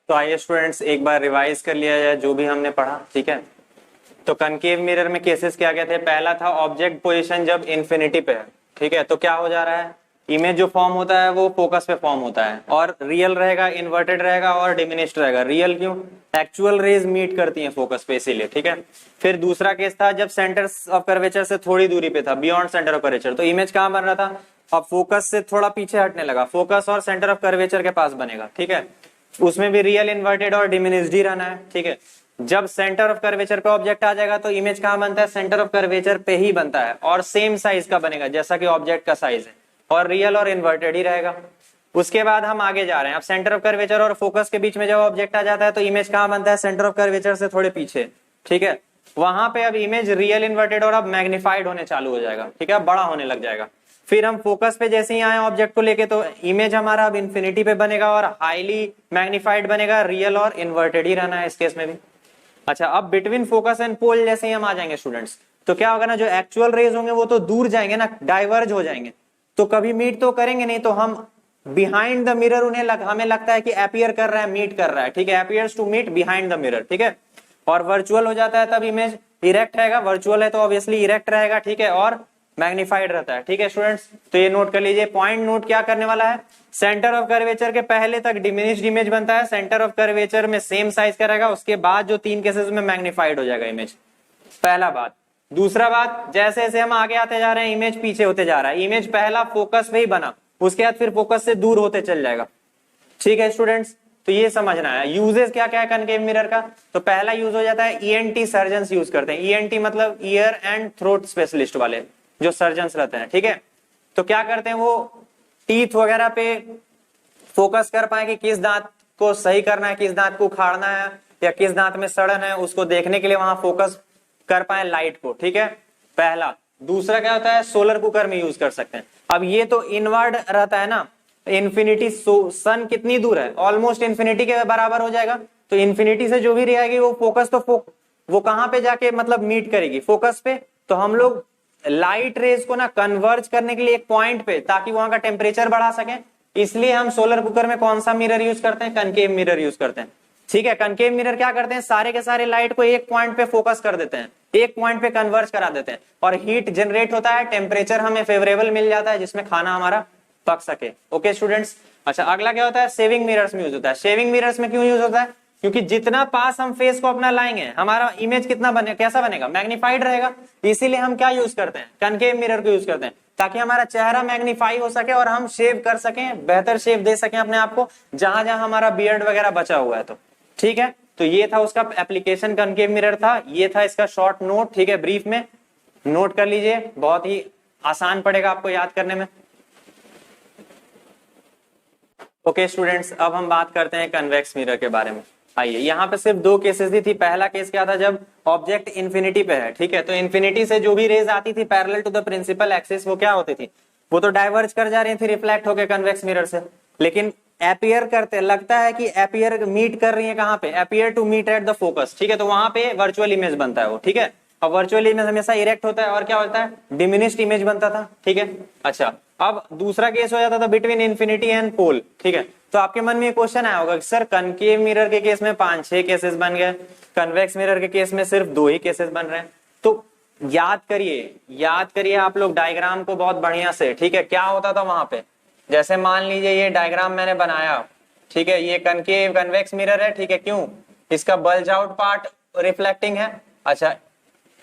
तो आइए स्टूडेंट्स एक बार रिवाइज कर लिया जाए जो भी हमने पढ़ा। ठीक है, तो कनकेव मिरर में केसेस क्या क्या थे, पहला था ऑब्जेक्ट पोजीशन जब इन्फिनिटी पे है। ठीक है, तो क्या हो जा रहा है, इमेज जो फॉर्म होता है वो फोकस पे फॉर्म होता है, और रियल रहेगा, इन्वर्टेड रहेगा और डिमिनिश्ड रहेगा। रियल क्यों, एक्चुअल रेज मीट करती हैं फोकस पे, इसीलिए। ठीक है, फिर दूसरा केस था जब सेंटर ऑफ कर्वेचर से थोड़ी दूरी पे था, बियॉन्ड सेंटर ऑफ कर्वेचर, तो इमेज कहां बन रहा था, अब फोकस से थोड़ा पीछे हटने लगा, फोकस और सेंटर ऑफ कर्वेचर के पास बनेगा। ठीक है, उसमें भी रियल, इन्वर्टेड और डिमिनिश्ड ही रहना है। ठीक है, जब सेंटर ऑफ कर्वेचर पे ऑब्जेक्ट आ जाएगा तो इमेज कहां बनता है, सेंटर ऑफ कर्वेचर पे ही बनता है, और सेम साइज का बनेगा जैसा कि ऑब्जेक्ट का साइज है, और रियल और इन्वर्टेड ही रहेगा। उसके बाद हम आगे जा रहे हैं, अब सेंटर ऑफ कर्वेचर और फोकस के बीच में जब ऑब्जेक्ट आ जाता है तो इमेज कहां बनता है, सेंटर ऑफ कर्वेचर से थोड़े पीछे। ठीक है, वहां पे अब इमेज रियल, इन्वर्टेड और अब मैग्निफाइड होने चालू हो जाएगा। ठीक है, बड़ा होने लग जाएगा। फिर हम फोकस पे जैसे ही आए ऑब्जेक्ट को लेके, तो इमेज हमारा अब इन्फिनिटी पे बनेगा और हाईली मैग्निफाइड बनेगा, रियल और इन्वर्टेड ही रहना है इस केस में भी। अच्छा, अब बिटवीन फोकस एंड पोल जैसे ही हम आ जाएंगे स्टूडेंट्स, तो क्या होगा ना, जो एक्चुअल रेज होंगे वो तो दूर जाएंगे ना, डाइवर्ज हो जाएंगे, तो कभी मीट तो करेंगे नहीं, तो हम बिहाइंड द मिरर उन्हें हमें लगता है कि अपीयर कर रहा है, मीट कर रहा है। ठीक है, appears to meet behind the mirror. ठीक है, और वर्चुअल हो जाता है तब इमेज इरेक्ट रहेगा, वर्चुअल है तो ऑब्वियसली इरेक्ट रहेगा। ठीक है, और मैग्निफाइड रहता है। ठीक है स्टूडेंट्स, तो ये नोट कर लीजिए, पॉइंट नोट क्या करने वाला है, सेंटर ऑफ कर्वेचर के पहले तक डिमिनिश्ड इमेज बनता है, सेंटर ऑफ कर्वेचर में सेम साइज का रहेगा, उसके बाद जो 3 केसेस में मैग्निफाइड हो जाएगा इमेज, पहला बात। दूसरा बात, जैसे जैसे हम आगे आते जा रहे हैं इमेज पीछे होते जा रहा है, इमेज पहला फोकस पे ही बना, उसके बाद फिर फोकस से दूर होते चल जाएगा। ठीक है स्टूडेंट्स, तो ये समझना है। यूजेस क्या क्या है कनकेव मिरर का, तो पहला यूज हो जाता है ईएनटी सर्जन्स यूज करते हैं, ईएनटी मतलब ईयर एंड थ्रोट स्पेशलिस्ट वाले जो सर्जन्स रहते हैं। ठीक है, तो क्या करते हैं, वो टीथ वगैरह पे फोकस कर पाए कि किस दांत को सही करना है, किस दांत को उखाड़ना है, या किस दांत में सड़न है, उसको देखने के लिए वहां फोकस कर पाए लाइट को। ठीक है, पहला। दूसरा क्या होता है, सोलर कुकर में यूज कर सकते हैं। अब ये तो इनवर्ड रहता है ना, इन्फिनिटी, सन कितनी दूर है, ऑलमोस्ट इन्फिनिटी के बराबर हो जाएगा, तो इन्फिनिटी से जो भी रहेगी वो फोकस तो वो कहां पे जाके मतलब मीट करेगी, फोकस पे। तो हम लोग लाइट रेज को ना कन्वर्ज करने के लिए एक पॉइंट पे, ताकि वहां का टेम्परेचर बढ़ा सके, इसलिए हम सोलर कुकर में कौन सा मिरर यूज करते हैं, कनकेव मिरर यूज करते हैं। ठीक है, कनकेव मिरर क्या करते हैं, सारे के सारे लाइट को एक पॉइंट पे फोकस कर देते हैं, एक पॉइंट पे कन्वर्ज करा देते हैं, और हीट जनरेट होता है, टेम्परेचर हमें फेवरेबल मिल जाता है जिसमें खाना हमारा पक सके। ओके स्टूडेंट्स, अच्छा अगला क्या होता है, सेविंग मिरर्स में यूज होता है। सेविंग मिरर्स में क्यों यूज होता है, क्योंकि जितना पास हम फेस को अपना लाएंगे, हमारा इमेज कितना बने, कैसा बनेगा, मैग्नीफाइड रहेगा। इसीलिए हम क्या यूज करते हैं, कनकेव मिरर को यूज करते हैं, ताकि हमारा चेहरा मैग्नीफाई हो सके और हम शेव कर सकें, बेहतर शेव दे सकें अपने आप को, जहां जहां हमारा बियर्ड वगैरह बचा हुआ है। तो ठीक है, तो ये था उसका एप्लीकेशन, कनकेव मिरर था, ये था इसका शॉर्ट नोट। ठीक है, ब्रीफ में नोट कर लीजिए, बहुत ही आसान पड़ेगा आपको याद करने में। ओके स्टूडेंट्स, अब हम बात करते हैं कन्वेक्स मिरर के बारे में। आइए, यहाँ पे सिर्फ 2 केसेस दी थी। पहला केस क्या था, जब ऑब्जेक्ट इन्फिनिटी पे है। ठीक है, तो इन्फिनिटी से जो भी रेज आती थी parallel to the principal axis, वो क्या होती थी, वो तो डाइवर्ज कर जा रही थी रिफ्लेक्ट होकर कन्वेक्स मिरर से, लेकिन अपीयर करते लगता है कि अपीयर मीट कर रही है कहां पे, appear to meet at the focus. ठीक है, तो वहां पे वर्चुअल इमेज बनता है वो। ठीक है, अब वर्चुअल इमेज हमेशा इरेक्ट होता है, और क्या होता है, डिमिनिश्ड इमेज बनता था। ठीक है, अच्छा अब दूसरा केस हो जाता था बिटवीन इन्फिनिटी एंड पोल। ठीक है, तो आपके मन में क्वेश्चन आया होगा कि सर कनकेव मिरर के केस में 5-6 केसेस बन गए, कन्वेक्स मिरर के केस में सिर्फ 2 ही केसेस बन रहे हैं। तो याद करिए आप लोग डायग्राम को बहुत बढ़िया से। ठीक है, क्या होता था वहां पे, जैसे मान लीजिए ये डायग्राम मैंने बनाया। ठीक है, ये कनकेव कन्वेक्स मिरर है। ठीक है, क्यों, इसका बल्ज आउट पार्ट रिफ्लेक्टिंग है। अच्छा,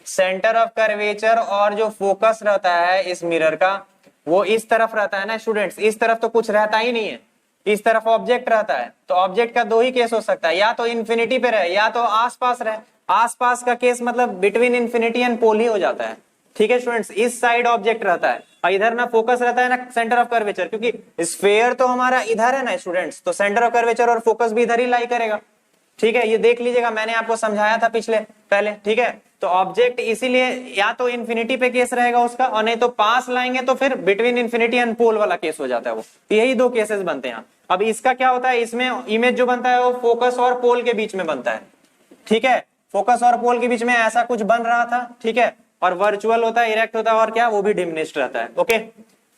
सेंटर ऑफ कर्वेचर और जो फोकस रहता है इस मिरर का, वो इस तरफ रहता है ना स्टूडेंट्स, इस तरफ तो कुछ रहता ही नहीं है, इस तरफ ऑब्जेक्ट रहता है। तो ऑब्जेक्ट का 2 ही केस हो सकता है, या तो इन्फिनिटी पे रहे या तो आसपास रहे। आसपास का केस मतलब बिटवीन इन्फिनिटी एंड पोल ही हो जाता है। ठीक है स्टूडेंट्स, इस साइड ऑब्जेक्ट रहता है और इधर ना फोकस रहता है ना सेंटर ऑफ कर्वेचर, क्योंकि स्फेयर तो हमारा इधर है ना स्टूडेंट्स, तो सेंटर ऑफ कर्वेचर और फोकस भी इधर ही लाई करेगा। ठीक है, ये देख लीजिएगा, मैंने आपको समझाया था पहले। ठीक है, तो ऑब्जेक्ट इसीलिए या तो इन्फिनिटी पे केस रहेगा उसका, और नहीं तो पास लाएंगे तो फिर बिटवीन इन्फिनिटी एंड पोल वाला केस हो जाता है वो। यही दो केसेस बनते हैं। अब इसका क्या होता है, इसमें इमेज जो बनता है वो फोकस और पोल के बीच में बनता है। ठीक है, फोकस और पोल के बीच में ऐसा कुछ बन रहा था। ठीक है, और वर्चुअल होता है, इरेक्ट होता है, और क्या वो भी डिमिनिश्ड रहता है। ओके,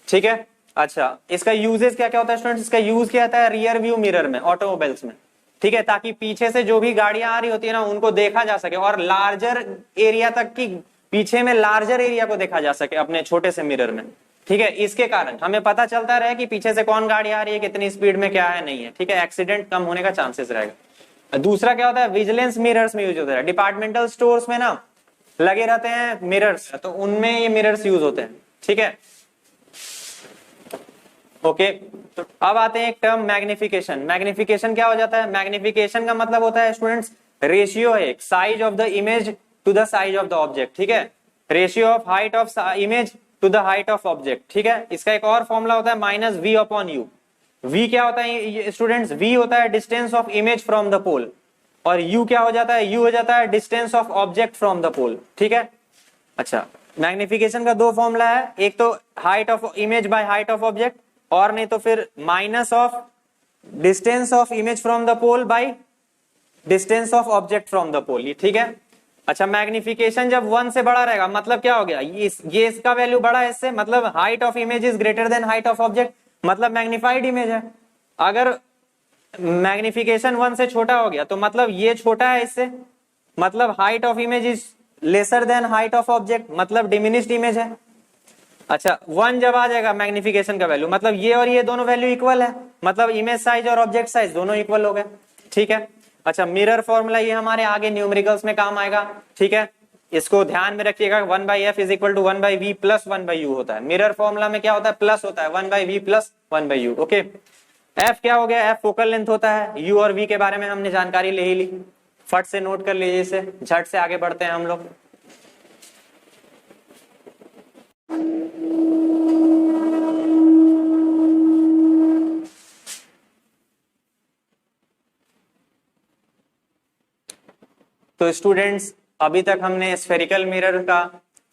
ठीक है। अच्छा, इसका यूजेस क्या क्या होता है स्टूडेंट्स, इसका यूज क्या होता है रियर व्यू मिरर में, ऑटोमोबाइल्स में। ठीक है, ताकि पीछे से जो भी गाड़ियां आ रही होती है ना उनको देखा जा सके, और लार्जर एरिया तक की, पीछे में लार्जर एरिया को देखा जा सके अपने छोटे से मिरर में। ठीक है, इसके कारण हमें पता चलता रहे कि पीछे से कौन गाड़ी आ रही है, कितनी स्पीड में, क्या है, नहीं है। ठीक है, एक्सीडेंट कम होने का चांसेस रहेगा। दूसरा क्या होता है, विजिलेंस मिरर्स में यूज होता है। डिपार्टमेंटल स्टोर्स में ना लगे रहते हैं मिरर्स, तो उनमें ये मिरर्स यूज होते हैं। ठीक है, ओके। तो अब आते हैं एक टर्म मैग्निफिकेशन। मैग्निफिकेशन क्या हो जाता है, मैग्निफिकेशन का मतलब होता है स्टूडेंट्स रेशियो है size of the image to the size of the object. ठीक है, ratio of height of image to the height of object. ठीक है, इसका एक और फॉर्मूला होता है minus v upon u. V क्या होता है स्टूडेंट्स, वी होता है distance of image from the pole, और यू क्या हो जाता है, यू हो जाता है distance of object from the pole. ठीक है, अच्छा, मैग्निफिकेशन का दो फॉर्मूला है, एक तो height of image by height of object, और नहीं तो फिर minus of distance of image from the pole by distance of object from the pole. ठीक है, अच्छा, मैग्निफिकेशन जब 1 से बड़ा रहेगा मतलब क्या हो गया, ये इसका वैल्यू बड़ा है इससे, मतलब height of image is greater than height of object, मतलब मैग्निफाइड इमेज है। अगर मैग्निफिकेशन 1 से छोटा हो गया तो मतलब ये छोटा है इससे, मतलब height of image is lesser than height of object, मतलब डिमिनिश्ड इमेज है। अच्छा, 1 जब आ जाएगा मैग्निफिकेशन का वैल्यू, मतलब ये और ये दोनों वैल्यू इक्वल है, मतलब इमेज साइज और ऑब्जेक्ट साइज दोनों इक्वल हो गए। ठीक है, अच्छा, मिरर फॉर्मूला ये हमारे आगे न्यूमेरिकल्स में काम आएगा। ठीक है, इसको ध्यान में रखिएगा, 1/f is equal to 1/v plus 1/u होता है। मिरर फॉर्मूला में क्या होता है, प्लस होता है, 1/v plus 1/u। Okay, f क्या हो गया, f फोकल लेंथ होता है, u और v के बारे में हमने जानकारी ले ही ली, फट से नोट कर लीजिए इसे, झट से आगे बढ़ते हैं हम लोग। तो स्टूडेंट्स, अभी तक हमने स्फेरिकल मिरर का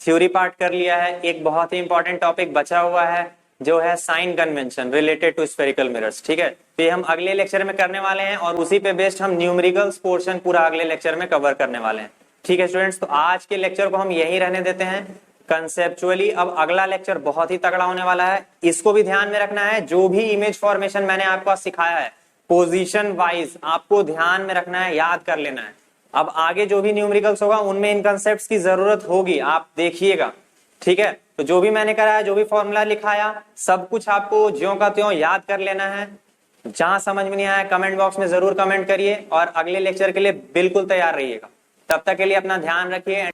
थ्योरी पार्ट कर लिया है। एक बहुत ही इंपॉर्टेंट टॉपिक बचा हुआ है जो है sign convention related to spherical mirrors. ठीक है, तो ये हम अगले लेक्चर में करने वाले हैं, और उसी पे बेस्ड हम न्यूमेरिकल्स पोर्शन पूरा अगले लेक्चर में कवर करने वाले हैं। ठीक है स्टूडेंट्स, तो आज के लेक्चर को हम यहीं रहने देते हैं कंसेप्चुअली। अब अगला लेक्चर बहुत ही तगड़ा होने वाला है, इसको भी ध्यान में रखना है। जो भी इमेज फॉर्मेशन मैंने आपको सिखाया है पोजीशन वाइज आपको ध्यान में रखना है, याद कर लेना है। अब आगे जो भी न्यूमेरिकल्स होगा उनमें इन कंसेप्ट्स की जरूरत होगी, आप देखिएगा। ठीक है, तो जो भी मैंने कराया, जो भी फॉर्मूला लिखाया, सब कुछ आपको ज्यों का त्यों याद कर लेना है। जहां समझ में नहीं आया कमेंट बॉक्स में जरूर कमेंट करिए, और अगले लेक्चर के लिए बिल्कुल तैयार रहिएगा। तब तक के लिए अपना ध्यान रखिए।